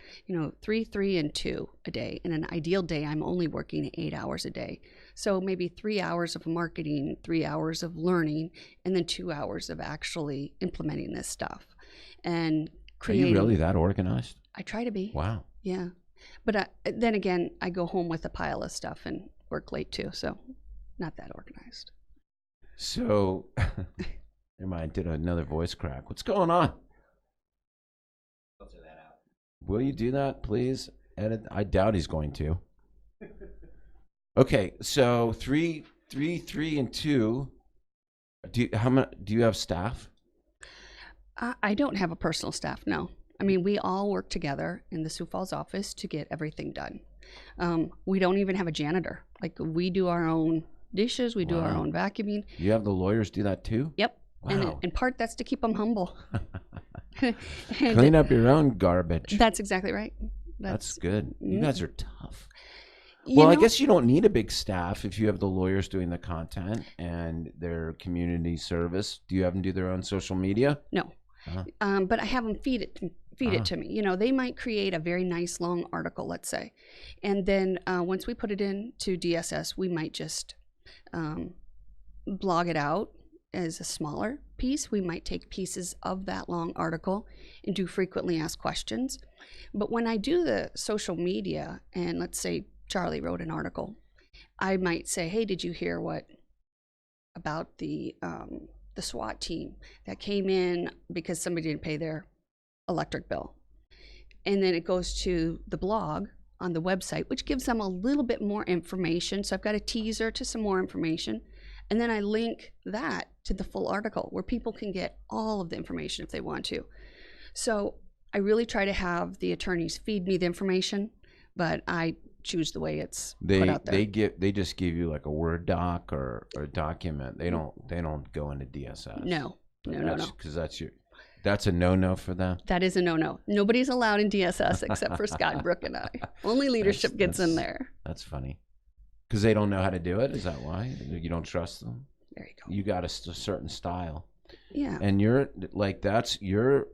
3, and 2 a day. In an ideal day, I'm only working 8 hours a day. So maybe 3 hours of marketing, 3 hours of learning, and then 2 hours of actually implementing this stuff. And creating. Are you really that organized? I try to be. Wow. Yeah. But then again, I go home with a pile of stuff and work late too. So not that organized. So Never mind, I did another voice crack. What's going on? Filter that out. Will you do that, please? Edit. I doubt he's going to. Okay, so 3, and 2. Do you have staff? I don't have a personal staff, no. I mean, we all work together in the Sioux Falls office to get everything done. We don't even have a janitor. Like, we do our own dishes, we do our Wow. own vacuuming. You have the lawyers do that too? Yep. Wow. And in part, that's to keep them humble. And Clean up your own garbage. That's exactly right. That's good. You guys are tough. You Well, I know, guess you don't need a big staff if you have the lawyers doing the content and their community service. Do you have them do their own social media? No. Uh-huh. But I have them feed it to me. You know, they might create a very nice long article, let's say, and then once we put it into DSS, we might just blog it out as a smaller piece. We might take pieces of that long article and do frequently asked questions. But when I do the social media, and let's say Charlie wrote an article, I might say, hey, did you hear what about the SWAT team that came in because somebody didn't pay their electric bill? And then it goes to the blog on the website, which gives them a little bit more information. So I've got a teaser to some more information. And then I link that to the full article where people can get all of the information if they want to. So I really try to have the attorneys feed me the information, but I choose the way it's put out there. They just give you like a Word doc or a document. They don't go into DSS. No. Because that's a no for them. That is a no. Nobody's allowed in DSS except for Scott, Brooke, and I. Only leadership gets in there. That's funny. Because they don't know how to do it? Is that why? You don't trust them? There you go. You got a certain style. Yeah. And you're like, that's your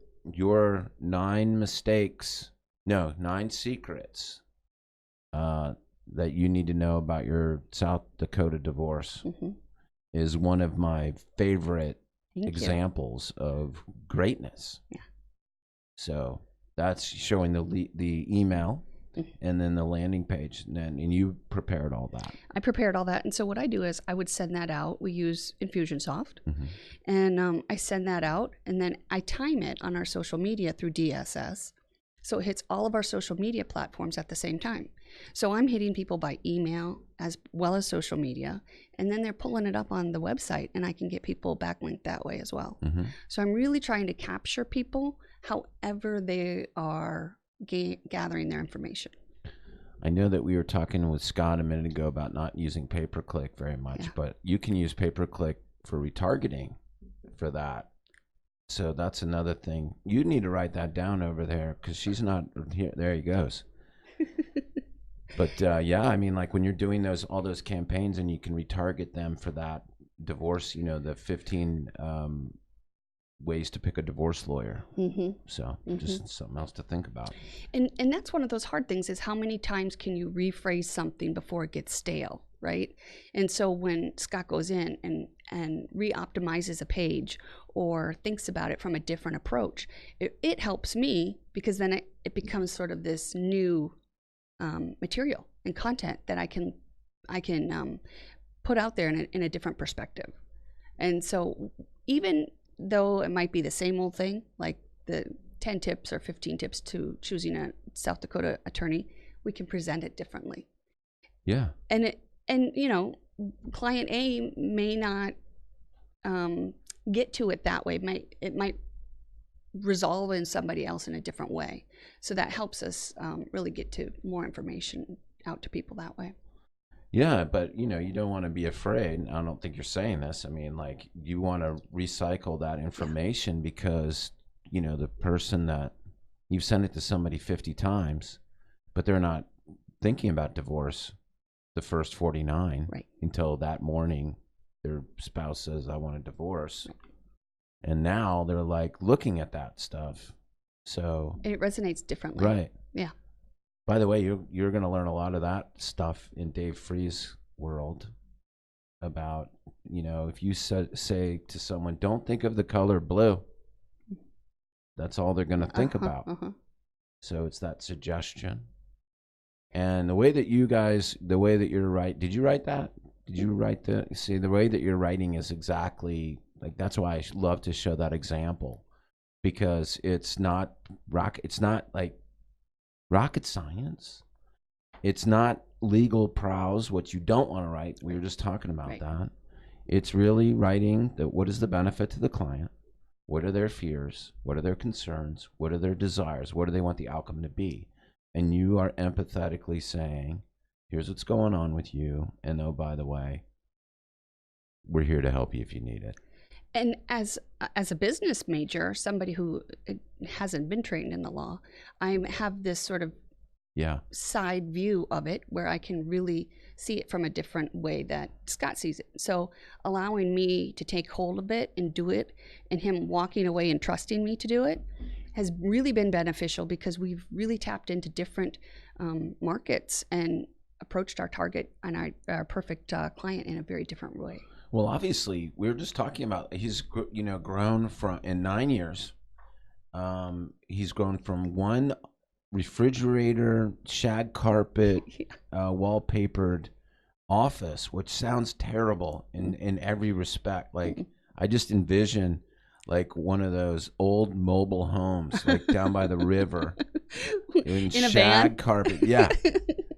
9 secrets that you need to know about your South Dakota divorce is one of my favorite examples of greatness. Yeah. So that's showing the email and then the landing page, and you prepared all that. I prepared all that, and so what I do is I would send that out. We use Infusionsoft, and I send that out, and then I time it on our social media through DSS, so it hits all of our social media platforms at the same time. So I'm hitting people by email as well as social media, and then they're pulling it up on the website, and I can get people backlinked that way as well. So I'm really trying to capture people however they are gathering their information. I know that we were talking with Scott a minute ago about not using pay-per-click very much, but you can use pay-per-click for retargeting for that. So that's another thing. You need to write that down over there because she's not here. There he goes. But yeah, I mean, like when you're doing all those campaigns and you can retarget them for that divorce, the 15 ways to pick a divorce lawyer. So just something else to think about. And that's one of those hard things is how many times can you rephrase something before it gets stale, right? And so when Scott goes in and re-optimizes a page or thinks about it from a different approach, it helps me because then it becomes sort of this new material and content that I can put out there in a different perspective. And so even though it might be the same old thing, like the 10 tips or 15 tips to choosing a South Dakota attorney, we can present it differently. Yeah. And client A may not get to it that way. It might resolve in somebody else in a different way. So that helps us really get to more information out to people that way. Yeah, but you don't want to be afraid. I don't think you're saying this. I mean, like you want to recycle that information because, the person that you've sent it to somebody 50 times, but they're not thinking about divorce the first 49 until that morning their spouse says, I want a divorce. And now they're like looking at that stuff. So it resonates differently. Right. Yeah. By the way, you're going to learn a lot of that stuff in Dave Free's world about, if you say to someone, don't think of the color blue, that's all they're going to think about. So it's that suggestion. And the way that you're right, did you write that? Did you write the way that you're writing is exactly Like that's why I love to show that example, because it's not like rocket science. It's not legal prose, what you don't want to write. We were just talking about Right. that. It's really writing what is the benefit to the client? What are their fears? What are their concerns? What are their desires? What do they want the outcome to be? And you are empathetically saying, here's what's going on with you. And oh, by the way, we're here to help you if you need it. And as a business major, somebody who hasn't been trained in the law, I have this sort of Yeah. side view of it where I can really see it from a different way that Scott sees it. So allowing me to take hold of it and do it, and him walking away and trusting me to do it, has really been beneficial, because we've really tapped into different markets and approached our target and our perfect client in a very different way. Well, obviously, we were just talking about he's grown from in 9 years. He's grown from one refrigerator, shag carpet, wallpapered office, which sounds terrible in every respect. Like I just envision like one of those old mobile homes, like down by the river, in a shag van? carpet. Yeah.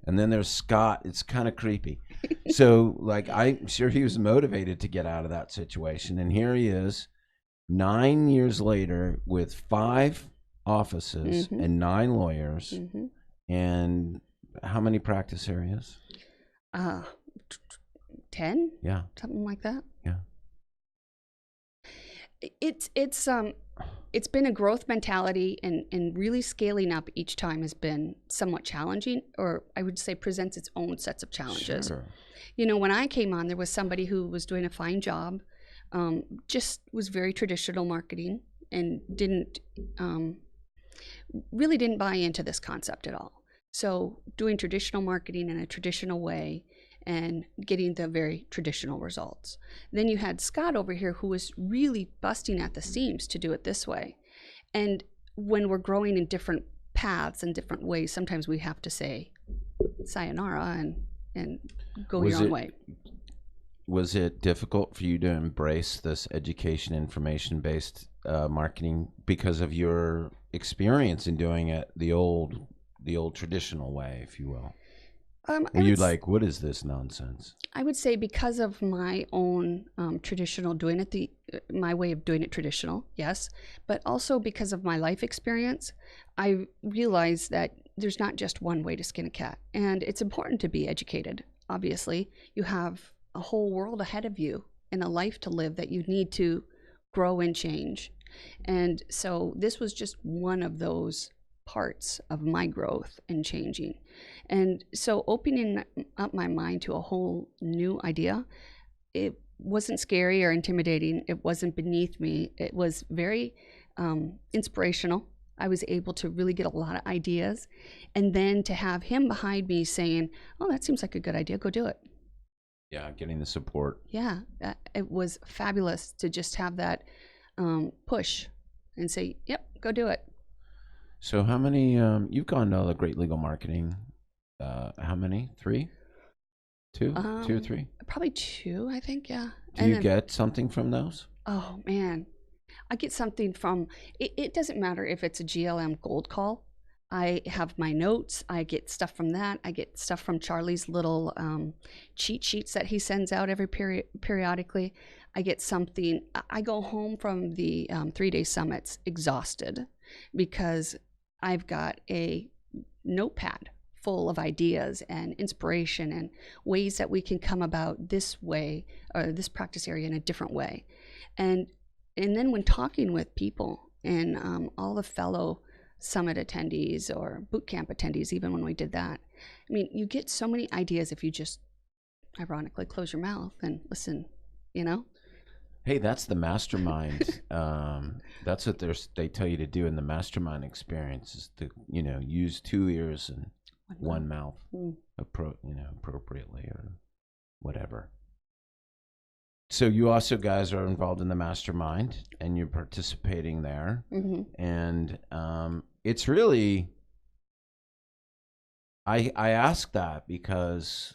And then there's Scott. It's kind of creepy. So, like, I'm sure he was motivated to get out of that situation. And here he is 9 years later with 5 offices and 9 lawyers. And how many practice areas? 10? Yeah. Something like that. Yeah. It's been a growth mentality, and really scaling up each time has been somewhat challenging, or I would say presents its own sets of challenges. Sure. You know, when I came on, there was somebody who was doing a fine job, just was very traditional marketing, and really didn't buy into this concept at all. So doing traditional marketing in a traditional way and getting the very traditional results. Then you had Scott over here, who was really busting at the seams to do it this way. And when we're growing in different paths and different ways, sometimes we have to say sayonara and go your own way. Was it difficult for you to embrace this education, information-based marketing because of your experience in doing it the old traditional way, if you will? Were you like, what is this nonsense? I would say because of my own traditional doing it, my way of doing it traditional, yes, but also because of my life experience, I realized that there's not just one way to skin a cat, and it's important to be educated. Obviously, you have a whole world ahead of you and a life to live that you need to grow and change. And so this was just one of those parts of my growth and changing. And so opening up my mind to a whole new idea, it wasn't scary or intimidating. It wasn't beneath me. It was very inspirational. I was able to really get a lot of ideas. And then to have him behind me saying, oh, that seems like a good idea, go do it. Yeah, getting the support. Yeah, it was fabulous to just have that push and say, yep, go do it. So how many, you've gone to all the Great Legal Marketing, how many? 3? 2? 2 or 3? Probably 2, I think, yeah. Do you get something from those? Oh, man. I get something from, it doesn't matter if it's a GLM Gold Call. I have my notes. I get stuff from that. I get stuff from Charlie's little cheat sheets that he sends out every periodically. I get something. I go home from the 3-day summits exhausted because I've got a notepad full of ideas and inspiration and ways that we can come about this way or this practice area in a different way. And then when talking with people and all the fellow summit attendees or boot camp attendees, even when we did that, I mean, you get so many ideas if you just ironically close your mouth and listen, you know? Hey, that's the mastermind. That's what they tell you to do in the mastermind experience, is to, use 2 ears and one mouth, appropriately or whatever. So you also guys are involved in the mastermind and you're participating there. Mm-hmm. And it's really, I ask that because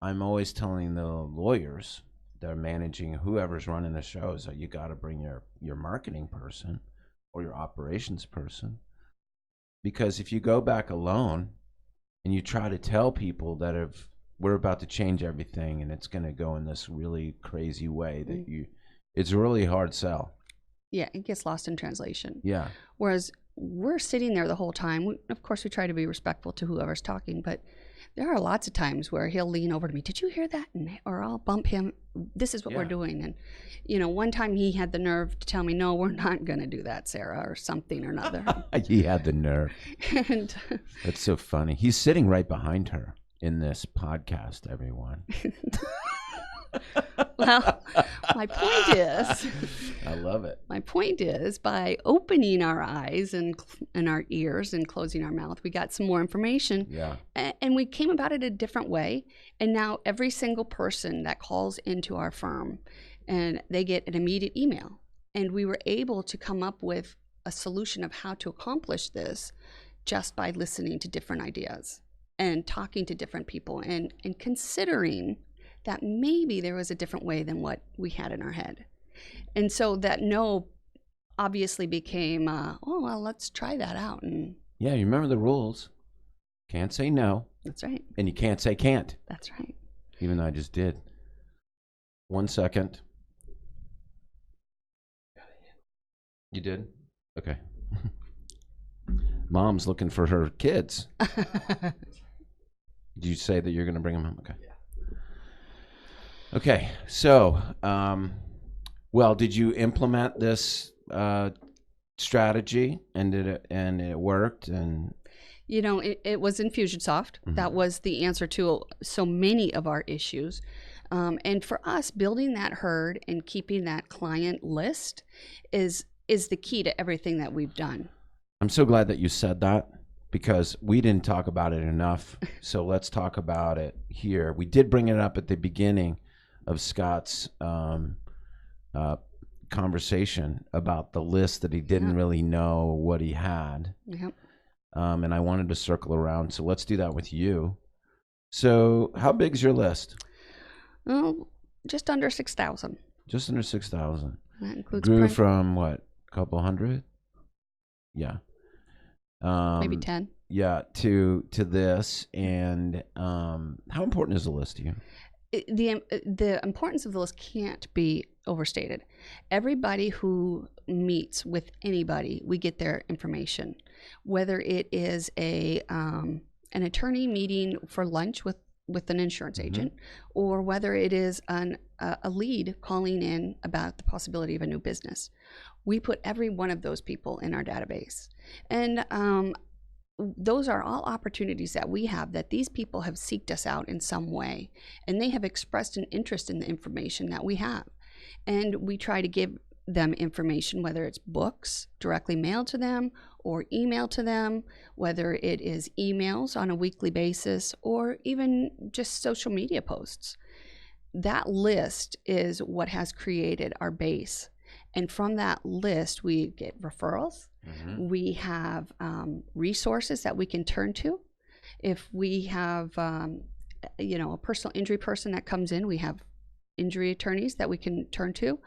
I'm always telling the lawyers, they're managing whoever's running the show. So you got to bring your marketing person or your operations person, because if you go back alone and you try to tell people that we're about to change everything and it's going to go in this really crazy way, that it's a really hard sell. Yeah, it gets lost in translation. Yeah. Whereas we're sitting there the whole time. Of course, we try to be respectful to whoever's talking, but there are lots of times where he'll lean over to me, "Did you hear that?" Or I'll bump him, "This is what we're doing." And, one time he had the nerve to tell me, "No, we're not going to do that, Sarah," or something or another. He had the nerve. And That's so funny. He's sitting right behind her in this podcast, everyone. well, my point is, I love it. My point is, by opening our eyes and our ears and closing our mouth, we got some more information. Yeah. And we came about it a different way. And now every single person that calls into our firm, and they get an immediate email. And we were able to come up with a solution of how to accomplish this just by listening to different ideas and talking to different people and considering that maybe there was a different way than what we had in our head. And so that no obviously became, oh, well, let's try that out. And Yeah, you remember the rules. Can't say no. that's right. And you can't say can't. That's right. Even though I just did. 1 second. You did? Okay. Mom's looking for her kids. Did you say that you're going to bring them home? Okay. Okay. So, well, did you implement this strategy, and it worked? And it was Infusionsoft. Mhm. That was the answer to so many of our issues. And for us, building that herd and keeping that client list is the key to everything that we've done. I'm so glad that you said that, because we didn't talk about it enough. So let's talk about it here. We did bring it up at the beginning of Scott's conversation about the list that he didn't really know what he had. Yep. And I wanted to circle around. So let's do that with you. So how big is your list? Well, just under 6,000. Just under 6,000. That includes Grew print, from what? A couple hundred? Yeah. maybe 10. Yeah, to this. And how important is the list to you? The importance of the list can't be overstated. Everybody who meets with anybody, we get their information, whether it is an attorney meeting for lunch with an insurance agent, or whether it is a lead calling in about the possibility of a new business. We put every one of those people in our database. And those are all opportunities that we have, that these people have seeked us out in some way, and they have expressed an interest in the information that we have. And we try to give them information, whether it's books directly mailed to them or emailed to them, whether it is emails on a weekly basis or even just social media posts. That list is what has created our base. And from that list, we get referrals. We have resources that we can turn to. If we have, a personal injury person that comes in, we have injury attorneys that we can turn to.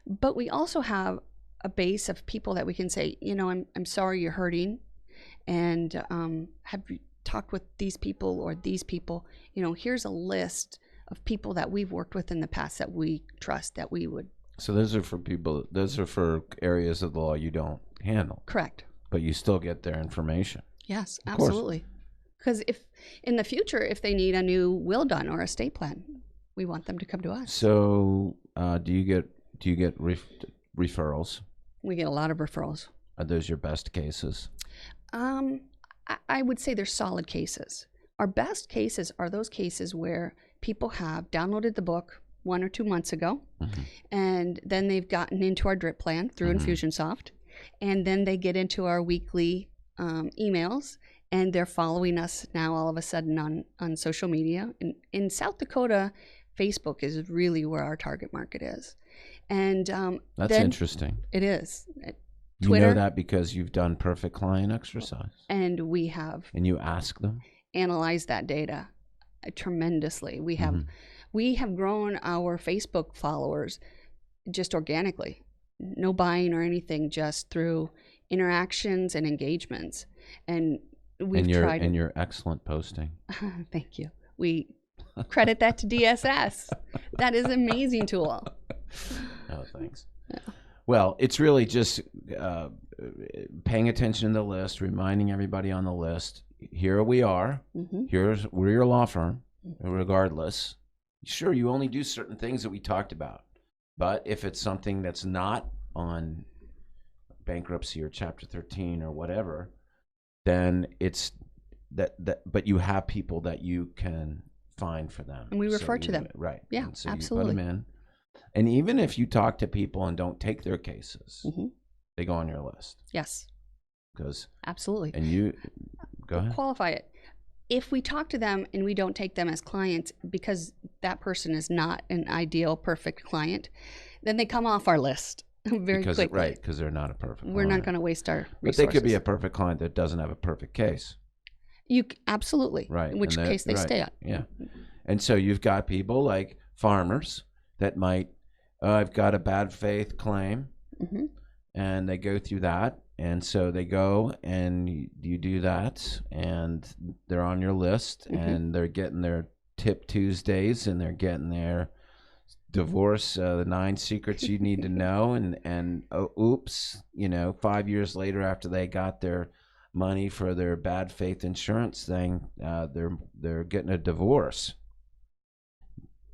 But we also have a base of people that we can say, I'm sorry you're hurting, and have you talked with these people or these people? Here's a list of people that we've worked with in the past that we trust, that we would. So those are for areas of the law you don't handle. Correct. But you still get their information. Yes, Of course. absolutely. Because if in the future, if they need a new will done or estate plan, we want them to come to us. So do you get referrals? We get a lot of referrals. Are those your best cases? I would say they're solid cases. Our best cases are those cases where people have downloaded the book 1 or 2 months ago, and then they've gotten into our drip plan through Infusionsoft, and then they get into our weekly emails, and they're following us now all of a sudden on social media. In South Dakota, Facebook is really where our target market is. And That's then interesting. it is. You Twitter, know that because you've done perfect client exercise. and we have And you ask them? analyzed that data tremendously. We have We have grown our Facebook followers just organically. No buying or anything, just through interactions and engagements. And we've tried. And your excellent posting. Thank you. We credit that to DSS. That is an amazing tool. Oh, thanks. Yeah. Well, it's really just paying attention to the list, reminding everybody on the list, here we are. Mm-hmm. We're your law firm, regardless. Sure, you only do certain things that we talked about. But if it's something that's not on bankruptcy or Chapter 13 or whatever, then it's but you have people that you can find for them. And we refer to them. Right. Yeah, and so absolutely. You put them in. And even if you talk to people and don't take their cases, Mm-hmm. they go on your list. Yes. Because Absolutely. and you go ahead. Qualify it. If we talk to them and we don't take them as clients because that person is not an ideal, perfect client, then they come off our list very quickly. Right, because they're not a perfect We're client. not going to waste our resources. But they could be a perfect client that doesn't have a perfect case. Absolutely. Right. In which case they stay on. Yeah. And so you've got people like farmers that might, I've got a bad faith claim, Mm-hmm. and they go through that. And so they go and you do that, and they're on your list, Mm-hmm. and they're getting their Tip Tuesdays, and they're getting their divorce, the 9 secrets you need to know, and oops, 5 years later after they got their money for their bad faith insurance thing, they're getting a divorce.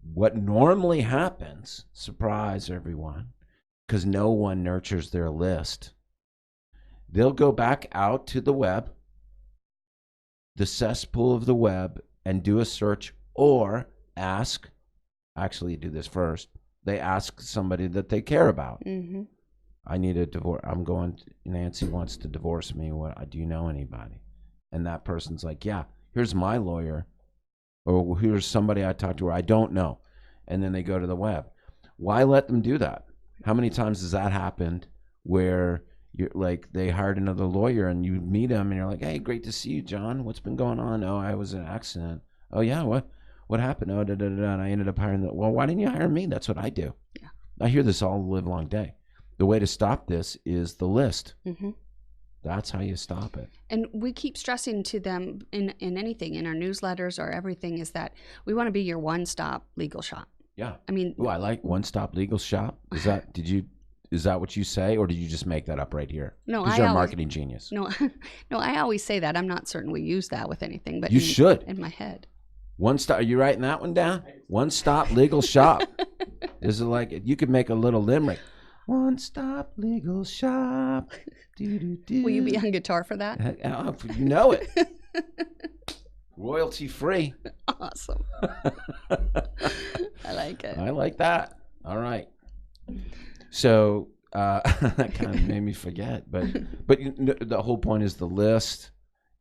What normally happens, surprise everyone, because no one nurtures their list, they'll go back out to the web, the cesspool of the web, and do a search, or actually do this first. They ask somebody that they care about. Mm-hmm. I need a divorce. Nancy wants to divorce me. Do you know anybody? And that person's like, yeah, here's my lawyer, or here's somebody I talked to where I don't know. And then they go to the web. Why let them do that? How many times has that happened where you're like, they hired another lawyer and you meet them and you're like, hey, great to see you, John. What's been going on? Oh, I was in an accident. Oh, yeah, what happened? Oh, and I ended up hiring well, why didn't you hire me? That's what I do. Yeah. I hear this all the live long day. The way to stop this is the list. Mm-hmm. That's how you stop it. And we keep stressing to them in anything, in our newsletters or everything, is that we want to be your one-stop legal shop. Yeah. I mean, I like one-stop legal shop. Is that what you say, or did you just make that up right here? No, because you're a marketing genius. No, I always say that. I'm not certain we use that with anything, but you should. In my head. One stop. Are you writing that one down? One-stop legal shop. Is it like you could make a little limerick? One-stop legal shop. Do. Will you be on guitar for that? You know it. Royalty free. Awesome. I like it. I like that. All right. So that kind of made me forget, but the whole point is the list.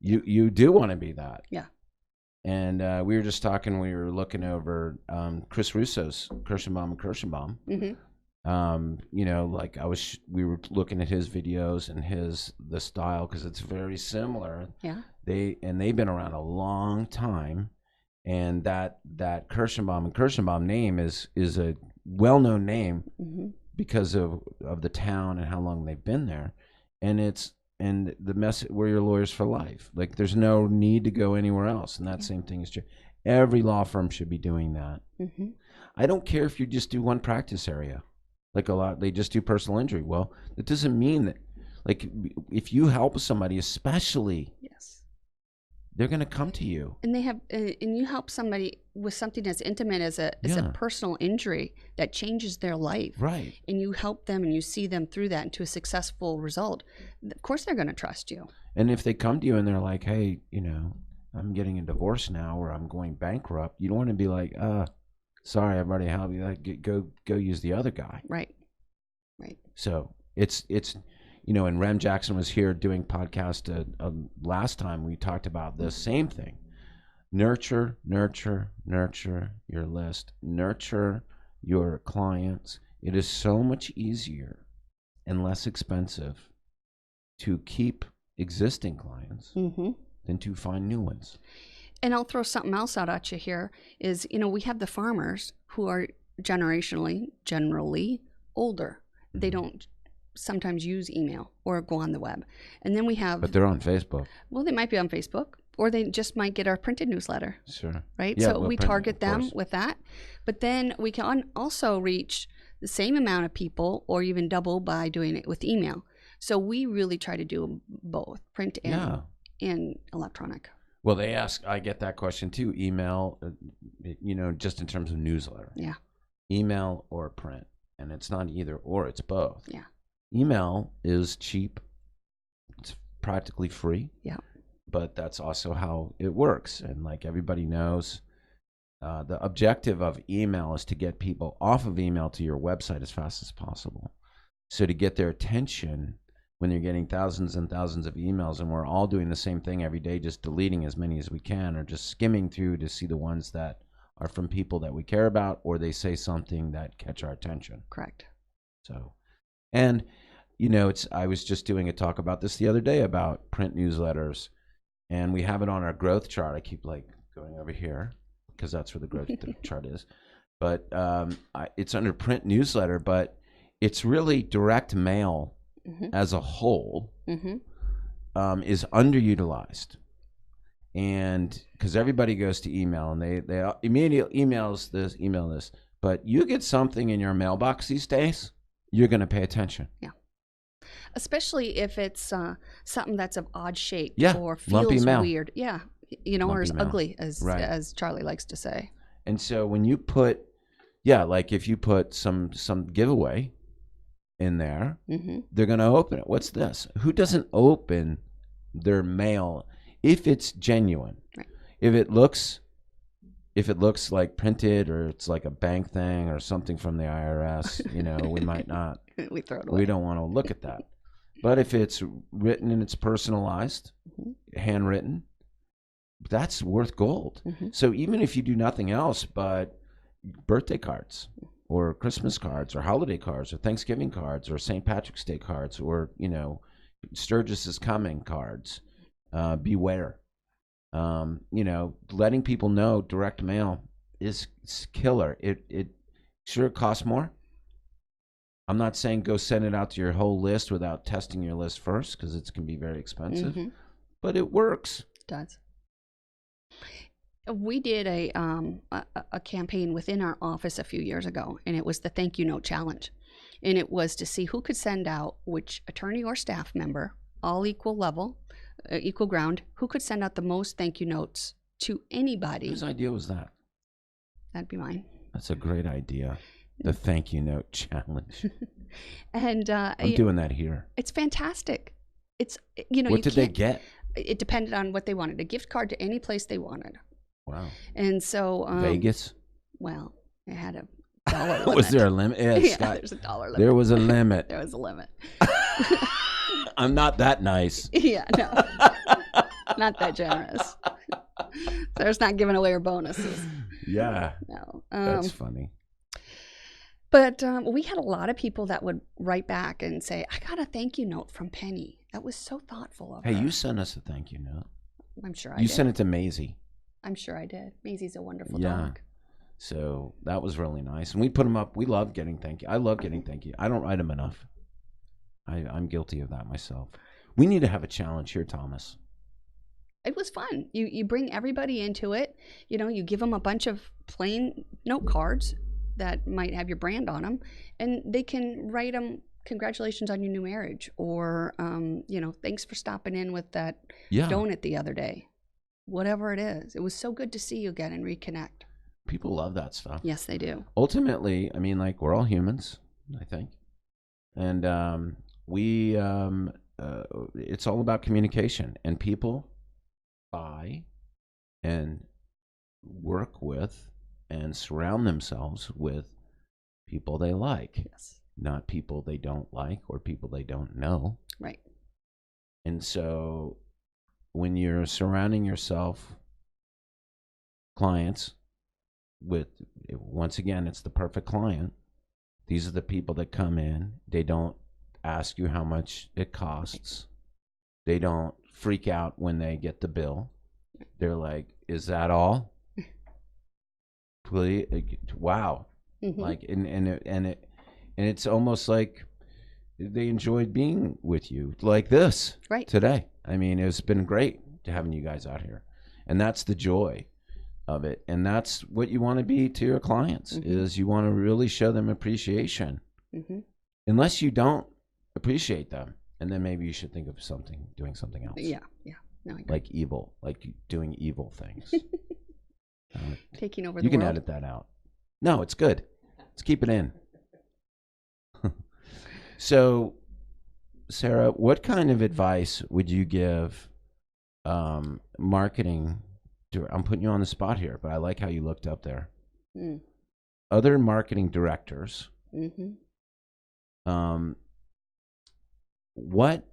You do want to be that. Yeah. And we were just talking. We were looking over Chris Russo's Kirschenbaum and Kirschenbaum. Mm-hmm. We were looking at his videos and the style, because it's very similar. Yeah. They've been around a long time, and that Kirschenbaum and Kirschenbaum name is a well-known name. Mm-hmm. Because of the town and how long they've been there, and the message, we're your lawyers for life. Like, there's no need to go anywhere else, and that same thing is true. Every law firm should be doing that. Mm-hmm. I don't care if you just do one practice area, like a lot they just do personal injury. Well, that doesn't mean that, like, if you help somebody, especially, yes, they're going to come to you. And they have, and you help somebody with something as intimate as a personal injury that changes their life. Right. And you help them and you see them through that into a successful result. Of course, they're going to trust you. And if they come to you and they're like, hey, I'm getting a divorce now, or I'm going bankrupt, you don't want to be like, sorry, I've already helped you. Like, go use the other guy. Right. Right. So it's and Rem Jackson was here doing podcast last time. We talked about this same thing. Nurture your list. Nurture your clients. It is so much easier and less expensive to keep existing clients than to find new ones. And I'll throw something else out at you here is, we have the farmers who are generally older. They don't sometimes use email or go on the web. And then we have... But they're on Facebook. Well, they might be on Facebook, or they just might get our printed newsletter. Sure. Right? Yeah, So we'll we print it, target of them course. with that. But then we can also reach the same amount of people or even double by doing it with email. So we really try to do both, print and electronic. Well, I get that question too. Email, just in terms of newsletter. Yeah. Email or print. And it's not either or, it's both. Yeah. Email is cheap. It's practically free. Yeah. But that's also how it works. And like everybody knows, the objective of email is to get people off of email to your website as fast as possible. So to get their attention when you're getting thousands and thousands of emails and we're all doing the same thing every day, just deleting as many as we can or just skimming through to see the ones that are from people that we care about or they say something that catch our attention. Correct. So, and I was just doing a talk about this the other day about print newsletters, and we have it on our growth chart. I keep like going over here because that's where the growth chart is. But it's under print newsletter, but it's really direct mail as a whole is underutilized. And because everybody goes to email and they immediately email this, but you get something in your mailbox these days, you're going to pay attention. Yeah. Especially if it's something that's of odd shape or lumpy feels mail. weird. Yeah. Or as ugly as Charlie likes to say. And so when you put, like if you put some giveaway in there, they're going to open it. What's this? Who doesn't open their mail if it's genuine? Right. If it looks like printed or it's like a bank thing or something from the IRS, we might not. We throw it away. We don't want to look at that. But if it's written and it's personalized, handwritten, that's worth gold. So even if you do nothing else but birthday cards or Christmas cards or holiday cards or Thanksgiving cards or St. Patrick's Day cards or, Sturgis is coming cards, beware. Letting people know direct mail is killer. It sure costs more. I'm not saying go send it out to your whole list without testing your list first because it can be very expensive, but it works. It does. We did a campaign within our office a few years ago, and it was the Thank You Note Challenge. And it was to see who could send out which attorney or staff member, all equal level, equal ground, who could send out the most thank you notes to anybody. Whose idea was that? That'd be mine. That's a great idea. The Thank You Note Challenge. And I'm doing that here. It's fantastic. It's What did they get? It depended on what they wanted. A gift card to any place they wanted. Wow. And so Vegas? Well, it had a dollar limit. Was there a limit? Yeah, Scott, there's a dollar limit. There was a limit. There was a limit. I'm not that nice. Yeah, no. Not that generous. There's not giving away our bonuses. Yeah. No. That's funny. But we had a lot of people that would write back and say, I got a thank you note from Penny. That was so thoughtful of her. Hey, you sent us a thank you note. I'm sure I You did. sent it to Maisie. I'm sure I did. Maisie's a wonderful dog. So that was really nice. And we put them up. We love getting thank you. I love getting thank you. I don't write them enough. I'm guilty of that myself. We need to have a challenge here, Thomas. It was fun. You bring everybody into it. You give them a bunch of plain note cards that might have your brand on them, and they can write them, congratulations on your new marriage, or thanks for stopping in with that donut the other day. Whatever it is. It was so good to see you again and reconnect. People love that stuff. Yes, they do. Ultimately, I mean, like, we're all humans, I think. And it's all about communication. And people buy and work with and surround themselves with people they like. Yes. Not people they don't like or people they don't know. Right. And so when you're surrounding yourself, clients, with, once again, it's the perfect client. These are the people that come in. They don't ask you how much it costs. They don't freak out when they get the bill. They're like, "Is that all? Please, wow!" Like, and it's almost like they enjoyed being with you like this Right. today. I mean, it's been great having you guys out here, and that's the joy of it, and that's what you want to be to your clients. Is you want to really show them appreciation. Unless you don't appreciate them, and then maybe you should think of doing something else. Yeah. No, I agree. Like evil, like doing evil things. Taking over the You can world. edit that out. No, it's good. Let's keep it in. So, Sarah, what kind of advice would you give marketing? I'm putting you on the spot here, but I like how you looked up there. Other marketing directors. What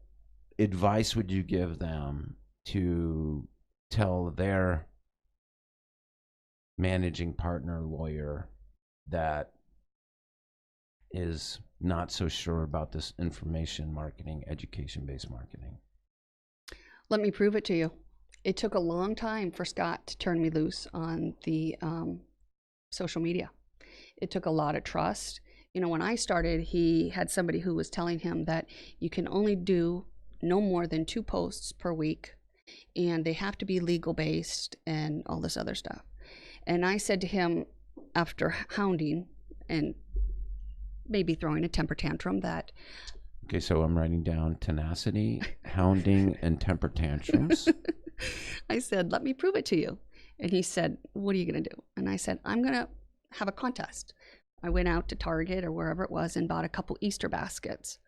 advice would you give them to tell their managing partner lawyer that is not so sure about this information marketing, education-based marketing? Let me prove it to you. It took a long time for Scott to turn me loose on the social media. It took a lot of trust. You know, when I started, he had somebody who was telling him that you can only do no more than 2 posts per week, and they have to be legal based and all this other stuff. And I said to him, after hounding and maybe throwing a temper tantrum, that Okay, so I'm writing down tenacity, hounding, and temper tantrums. I said, let me prove it to you. And he said, what are you going to do? And I said, I'm going to have a contest. I went out to Target or wherever it was and bought a couple Easter baskets.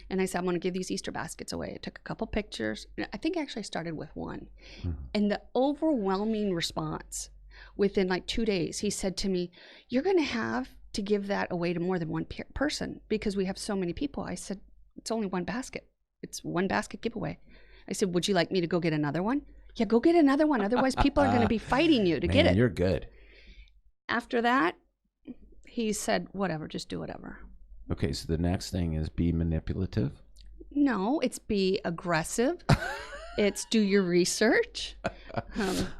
And I said, I'm going to give these Easter baskets away. I took a couple pictures. I think I actually started with one. And the overwhelming response within like 2 days, he said to me, you're going to have to give that away to more than one person because we have so many people. I said, it's only one basket. It's one basket giveaway. I said, would you like me to go get another one? Yeah, go get another one. Otherwise, people are going to be fighting you to get it. You're good. After that, he said, whatever, just do whatever. Okay, so the next thing is be manipulative. No, it's be aggressive. It's do your research.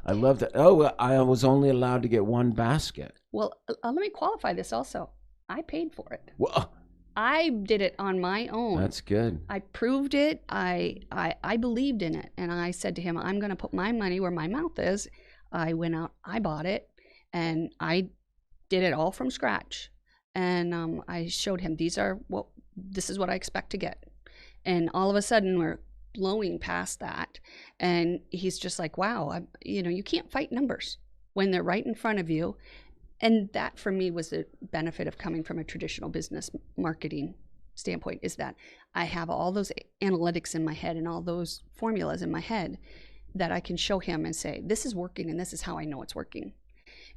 I love that. Oh, I was only allowed to get one basket. Well, let me qualify this also. I paid for it. Well, I did it on my own. that's good. I proved it. I believed in it. And I said to him, I'm going to put my money where my mouth is. I went out, I bought it, and I did it all from scratch. And I showed him, this is what I expect to get. And all of a sudden, we're blowing past that. And he's just like, wow, you can't fight numbers when they're right in front of you. And that for me was the benefit of coming from a traditional business marketing standpoint, is that I have all those analytics in my head and all those formulas in my head that I can show him and say, this is working and this is how I know it's working.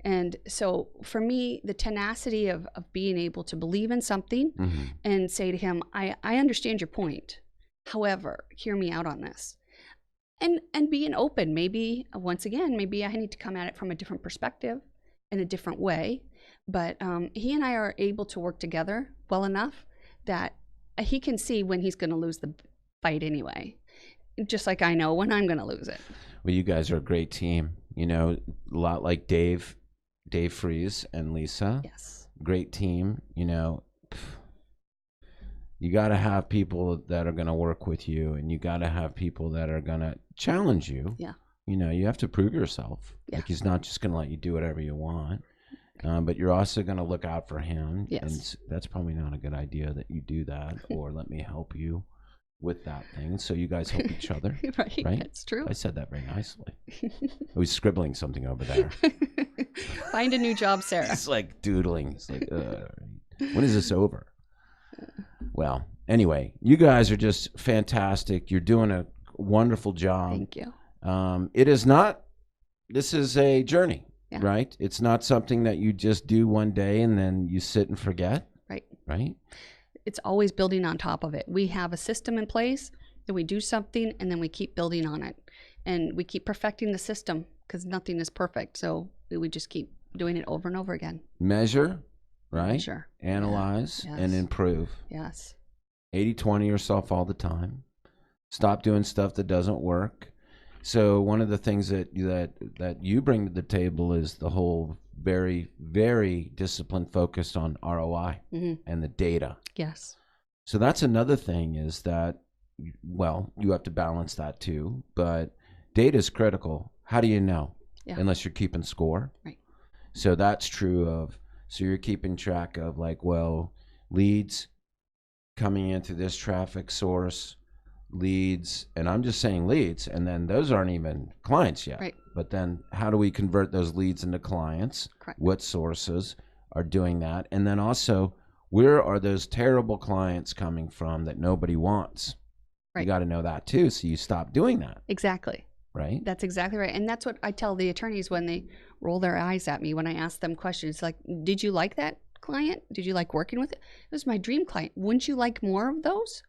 And so for me, the tenacity of being able to believe in something and say to him, I understand your point. However, hear me out on this. And being open, maybe, once again, maybe I need to come at it from a different perspective in a different way. But he and I are able to work together well enough that he can see when he's going to lose the fight anyway, just like I know when I'm going to lose it. Well, you guys are a great team. A lot like Dave Freeze and Lisa. Yes. Great team. You got to have people that are going to work with you, and you got to have people that are going to challenge you. Yeah. You have to prove yourself. Yeah. Like, he's not just going to let you do whatever you want, but you're also going to look out for him. Yes. And that's probably not a good idea that you do that, or let me help you with that thing. So you guys help each other. Right. Right? That's true. I said that very nicely. I was scribbling something over there. Find a new job, Sarah. It's like doodling. It's like, when is this over? Well, anyway, you guys are just fantastic. You're doing a wonderful job. Thank you. This is a journey, Yeah. right? It's not something that you just do one day and then you sit and forget. Right. Right? It's always building on top of it. We have a system in place, then we do something, and then we keep building on it. And we keep perfecting the system because nothing is perfect. So we just keep doing it over and over again. Measure, right? Sure. Analyze Yes. and improve. Yes. 80-20 yourself all the time. Stop doing stuff that doesn't work. So one of the things that you bring to the table is the whole very, very disciplined focused on ROI and the data. Yes. So that's another thing is that, well, you have to balance that too, but data is critical. How do you know? Yeah. Unless you're keeping score. Right. So that's true of, so you're keeping track of like, well, leads coming into this traffic source, leads, and I'm just saying leads, and then those aren't even clients yet. Right. But then how do we convert those leads into clients? Correct. What sources are doing that? And then also, where are those terrible clients coming from that nobody wants? Right. You got to know that too, so you stop doing that. Exactly. Right? That's exactly right. And that's what I tell the attorneys when they roll their eyes at me when I ask them questions like, did you like that client? Did you like working with it? It was my dream client. Wouldn't you like more of those?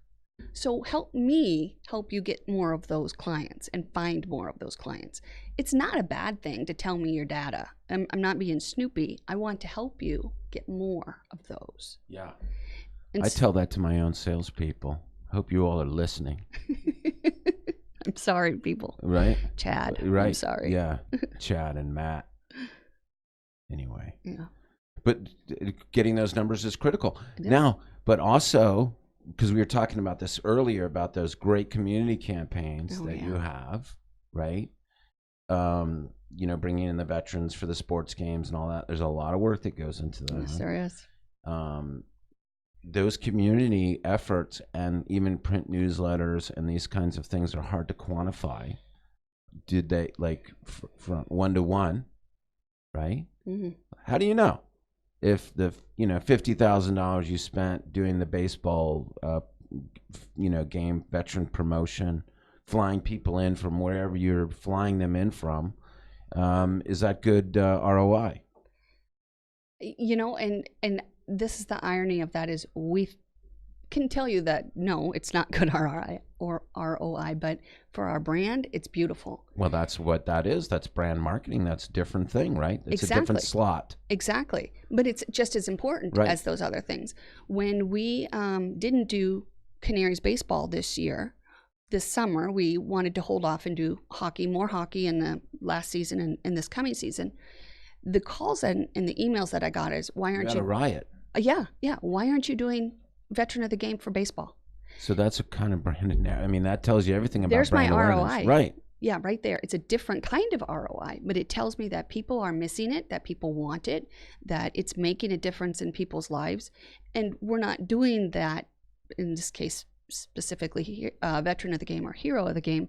So help me help you get more of those clients and find more of those clients. It's not a bad thing to tell me your data. I'm not being snoopy. I want to help you get more of those. Yeah. And I tell that to my own salespeople. Hope you all are listening. I'm sorry, people. Right? Chad. Right. I'm sorry. Yeah. Chad and Matt. Anyway. Yeah. But getting those numbers is critical. It is. Now, but also, because we were talking about this earlier about those great community campaigns that you have, right? You know, bringing in the veterans for the sports games and all that. There's a lot of work that goes into that. Yes, there is. Those community efforts and even print newsletters and these kinds of things are hard to quantify. Did they, like, from 1-to-1, right? Mm-hmm. How do you know if the $50,000 you spent doing the baseball game veteran promotion, flying people in from wherever you're flying them in from, is that good ROI? You know, and this is the irony of that is we can tell you that no, it's not good ROI, but for our brand, it's beautiful. Well, that's what that is. That's brand marketing. That's a different thing, right? It's Exactly. a different slot. Exactly. But it's just as important Right. as those other things. When we didn't do Canaries baseball this summer, we wanted to hold off and do more hockey in the last season and in this coming season. The calls and the emails that I got is, why aren't you? A riot. Yeah. Why aren't you doing Veteran of the Game for baseball? So that's a kind of branded narrative. I mean, that tells you everything about There's brand my awareness. ROI. Right. Yeah, right there. It's a different kind of ROI, but it tells me that people are missing it, that people want it, that it's making a difference in people's lives. And we're not doing that, in this case specifically, Veteran of the Game or Hero of the Game,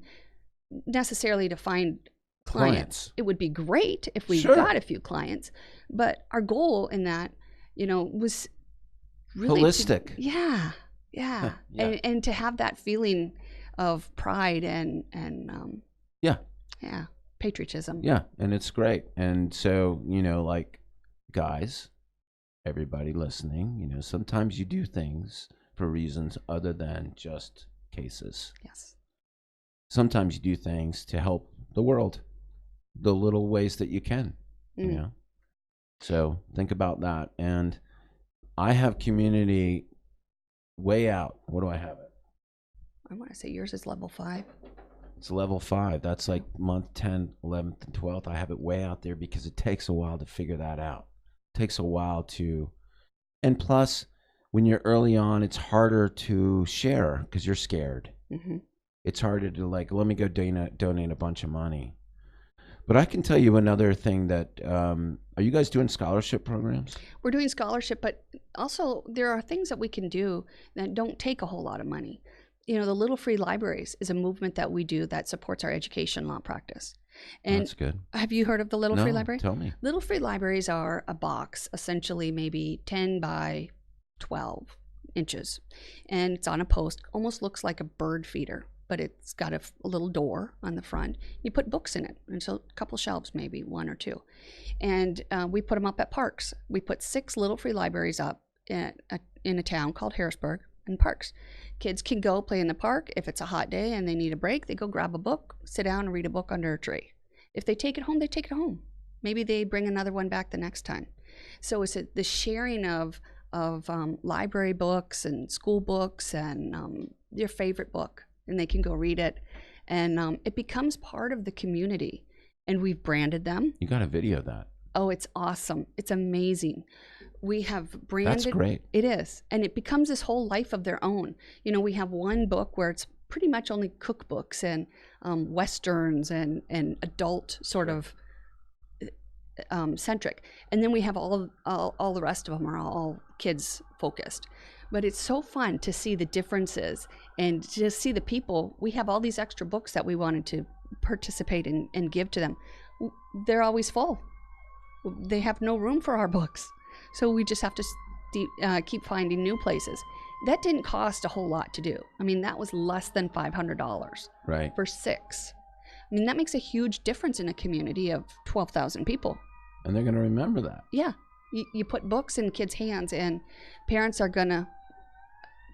necessarily to find clients. It would be great if we got a few clients, but our goal in that, was really holistic. Yeah. And to have that feeling of pride and patriotism. Yeah, and it's great. And so, like, guys, everybody listening, sometimes you do things for reasons other than just cases. Yes. Sometimes you do things to help the world, the little ways that you can, So think about that. And I have community way out. What do I have it? I want to say yours is level 5. It's level 5. That's like month 10, 11th, and 12th. I have it way out there because it takes a while to figure that out. It takes a while to, and plus, when you're early on, it's harder to share because you're scared. Mm-hmm. It's harder to let me go donate a bunch of money. But I can tell you another thing that, are you guys doing scholarship programs? We're doing scholarship, but also there are things that we can do that don't take a whole lot of money. The Little Free Libraries is a movement that we do that supports our education law practice. And that's good. Have you heard of the Little Free Library? Tell me. Little Free Libraries are a box, essentially maybe 10 by 12 inches. And it's on a post, almost looks like a bird feeder, but it's got a little door on the front. You put books in it, and so a couple shelves, maybe 1 or 2. And we put them up at parks. We put 6 Little Free Libraries up in a town called Harrisburg in parks. Kids can go play in the park. If it's a hot day and they need a break, they go grab a book, sit down and read a book under a tree. If they take it home, they take it home. Maybe they bring another one back the next time. So it's the sharing of library books and school books and their favorite book, and they can go read it. and it becomes part of the community. And we've branded them. You got to video that. Oh, it's awesome. It's amazing. We have branded. That's great. It is. And it becomes this whole life of their own. You know, we have one book where it's pretty much only cookbooks and Westerns and adult sort of centric. And then we have all the rest of them are all kids focused. But it's so fun to see the differences and just see the people. We have all these extra books that we wanted to participate in and give to them. They're always full. They have no room for our books. So we just have to keep finding new places. That didn't cost a whole lot to do. I mean, that was less than $500 Right. for 6. I mean, that makes a huge difference in a community of 12,000 people. And they're going to remember that. Yeah. You put books in kids' hands, and parents are going to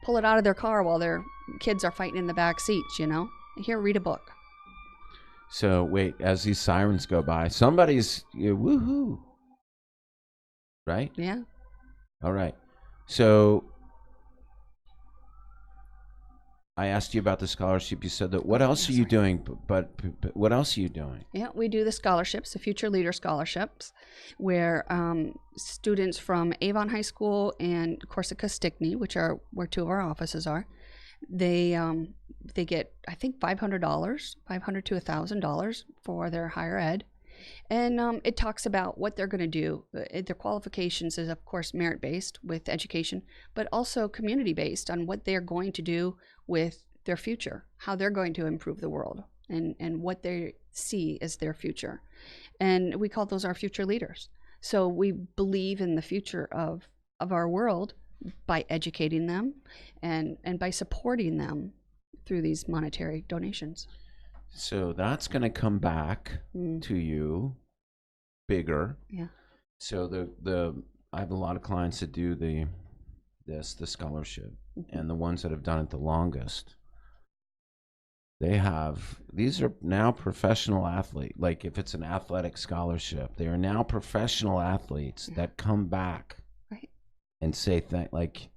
pull it out of their car while their kids are fighting in the back seats, you know? Here, read a book. So wait, as these sirens go by, somebody's woohoo, right? Yeah. All right. So I asked you about the scholarship. You said that. What else are you doing? But what else are you doing? Yeah, we do the scholarships, the Future Leader Scholarships, where students from Avon High School and Corsica Stickney, which are where 2 of our offices are, they get, I think, $500 to $1,000 for their higher ed. And it talks about what they're going to do. Their qualifications is, of course, merit-based with education, but also community-based on what they're going to do with their future, how they're going to improve the world, and what they see as their future. And we call those our future leaders. So we believe in the future of our world by educating them and by supporting them through these monetary donations. So that's going to come back to you bigger. Yeah. So I have a lot of clients that do the scholarship, and the ones that have done it the longest, these are now professional athlete. Like if it's an athletic scholarship, they are now professional athletes that come back and say like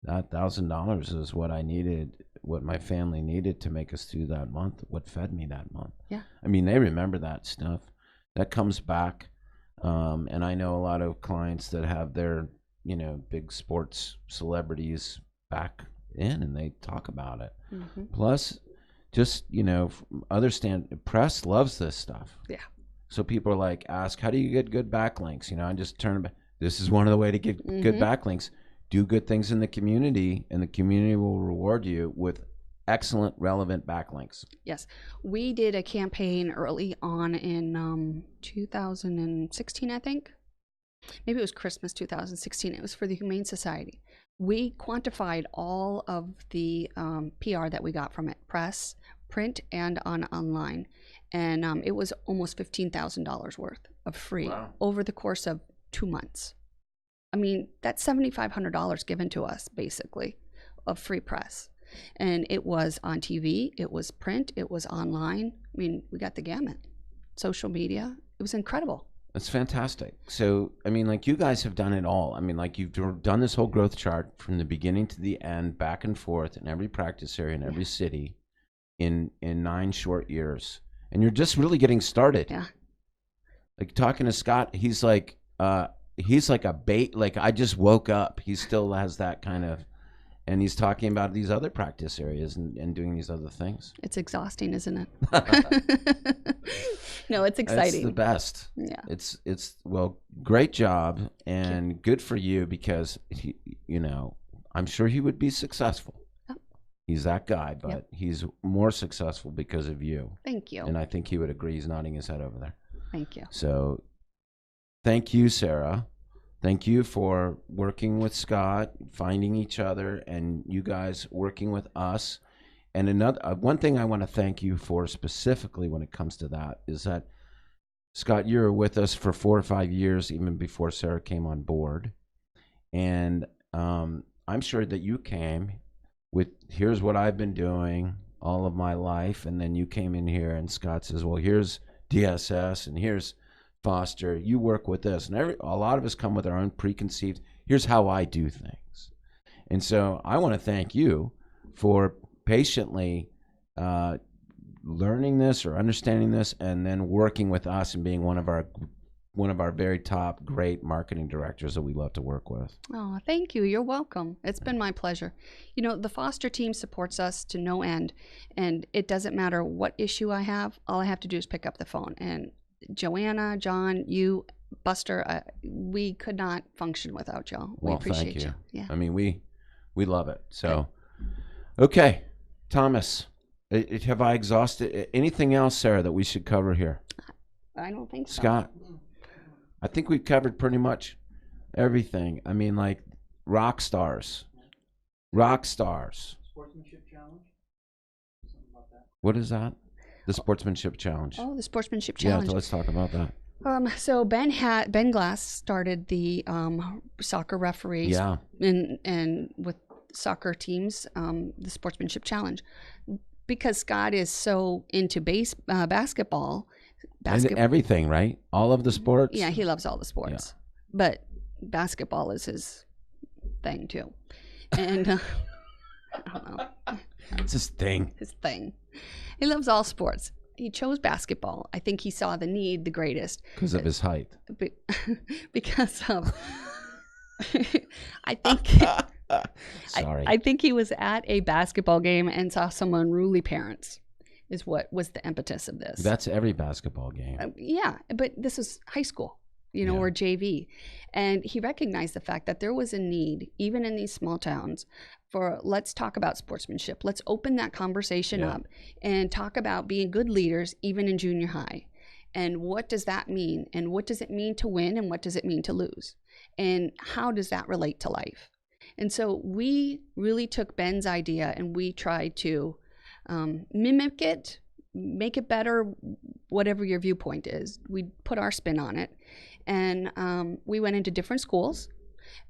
that $1,000 is what I needed, what my family needed to make us through that month, what fed me that month. Yeah. I mean, they remember that stuff. That comes back. And I know a lot of clients that have their, big sports celebrities back in, and they talk about it. Mm-hmm. Plus, just, press loves this stuff. Yeah. So people are like, ask, how do you get good backlinks? I just turn back. This is one of the way to get good backlinks. Do good things in the community, and the community will reward you with excellent, relevant backlinks. Yes. We did a campaign early on in 2016, I think. Maybe it was Christmas 2016. It was for the Humane Society. We quantified all of the PR that we got from it, press, print, and online. And it was almost $15,000 worth of free over the course of 2 months. I mean, that's $7,500 given to us, basically, of free press. And it was on TV, it was print, it was online. I mean, we got the gamut. Social media. It was incredible. That's fantastic. So, I mean, like, you guys have done it all. I mean, like, you've done this whole growth chart from the beginning to the end, back and forth in every practice area in every city in 9 short years. And you're just really getting started. Yeah. Like, talking to Scott, he's like a bait. Like, I just woke up. He still has that kind of, and he's talking about these other practice areas and doing these other things. It's exhausting, isn't it? No, it's exciting. It's the best. Yeah. It's well, great job, and good for you, because he, I'm sure he would be successful. Yep. He's that guy, but he's more successful because of you. Thank you. And I think he would agree. He's nodding his head over there. Thank you. So, thank you, Sarah. Thank you for working with Scott, finding each other, and you guys working with us. And another one thing I want to thank you for specifically when it comes to that is that, Scott, you were with us for 4 or 5 years, even before Sarah came on board. And I'm sure that you came with, here's what I've been doing all of my life. And then you came in here and Scott says, well, here's DSS and here's Foster, you work with this. And a lot of us come with our own preconceived, here's how I do things. And so I want to thank you for patiently learning this or understanding this, and then working with us and being one of our very top great marketing directors that we love to work with. Oh, thank you. You're welcome. It's been my pleasure. You know, the Foster team supports us to no end, and it doesn't matter what issue I have. All I have to do is pick up the phone. And Joanna, John, you, Buster, we could not function without y'all. We appreciate thank you. Yeah. I mean, we love it. So, okay, Thomas, have I exhausted anything else, Sarah, that we should cover here? I don't think so. Scott, I think we've covered pretty much everything. I mean, like rock stars. Sportsmanship challenge. Something about that. What is that? The sportsmanship challenge. Oh, the sportsmanship challenge. Yeah, so let's talk about that. So Ben Glass started the soccer referees. Yeah. And with soccer teams, the sportsmanship challenge, because Scott is so into basketball. And everything, right? All of the sports. Yeah, he loves all the sports, but basketball is his thing too. And I don't know. It's his thing. His thing. He loves all sports. He chose basketball. I think he saw the need the greatest. Because of his height. Because of, I think. Sorry. I think he was at a basketball game and saw some unruly parents. Is what was the impetus of this. That's every basketball game. Yeah, but this is high school, or JV. And he recognized the fact that there was a need, even in these small towns, for let's talk about sportsmanship. Let's open that conversation up and talk about being good leaders, even in junior high. And what does that mean? And what does it mean to win? And what does it mean to lose? And how does that relate to life? And so we really took Ben's idea and we tried to mimic it, make it better, whatever your viewpoint is. We put our spin on it. And we went into different schools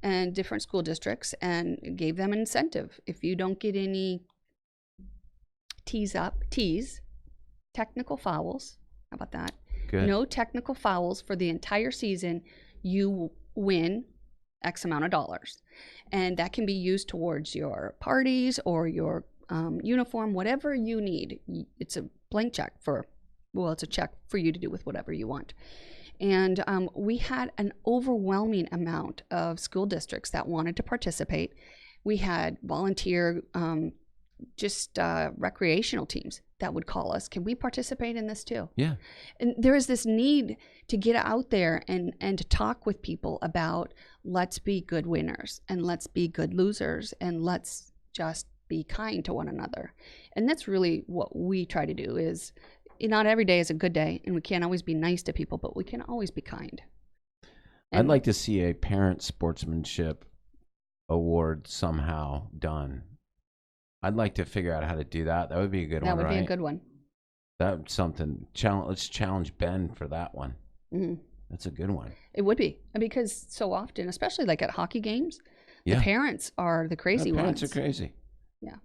and different school districts and gave them an incentive. If you don't get any technical fouls, how about that? Good. No technical fouls for the entire season, you win X amount of dollars. And that can be used towards your parties or your uniform, whatever you need. It's a blank check it's a check for you to do with whatever you want. And we had an overwhelming amount of school districts that wanted to participate. We had volunteer, recreational teams that would call us. Can we participate in this too? Yeah. And there is this need to get out there and to talk with people about let's be good winners and let's be good losers and let's just be kind to one another. And that's really what we try to do is not every day is a good day and we can't always be nice to people, but we can always be kind. I'd like to see a parent sportsmanship award somehow done. I'd like to figure out how to do that. That would be a good one, right? That would be a good one. That's something. Let's challenge Ben for that one. Mm-hmm. That's a good one. It would be. Because so often, especially like at hockey games, the parents are the crazy ones. Parents are crazy. Yeah.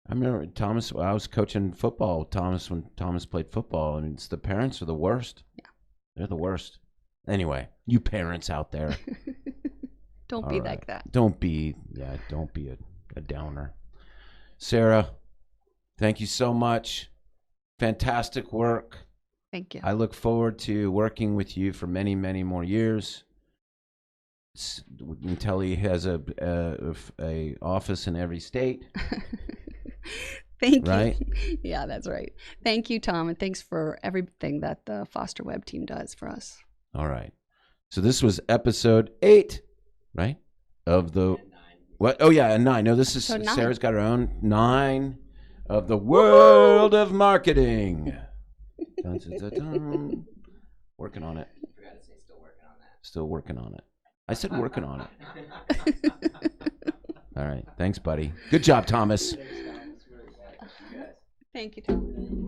I remember Thomas, I was coaching football, when Thomas played football. I mean, the parents are the worst. Yeah. They're the worst. Anyway, you parents out there. Don't be like that. Don't be a downer. Sarah, thank you so much. Fantastic work. Thank you. I look forward to working with you for many, many more years. Until he has a office in every state. Thank right? you. Yeah, that's right. Thank you, Tom, and thanks for everything that the Foster Web team does for us. All right. So this was episode 8, right? Of the what? Oh yeah, and 9. No, this is Sarah's got her own 9 of the world of marketing. Dun, dun, dun, dun. Working on it. I forgot to say still working on that. Still working on it. I said working on it. All right. Thanks, buddy. Good job, Thomas. Thank you, Tom.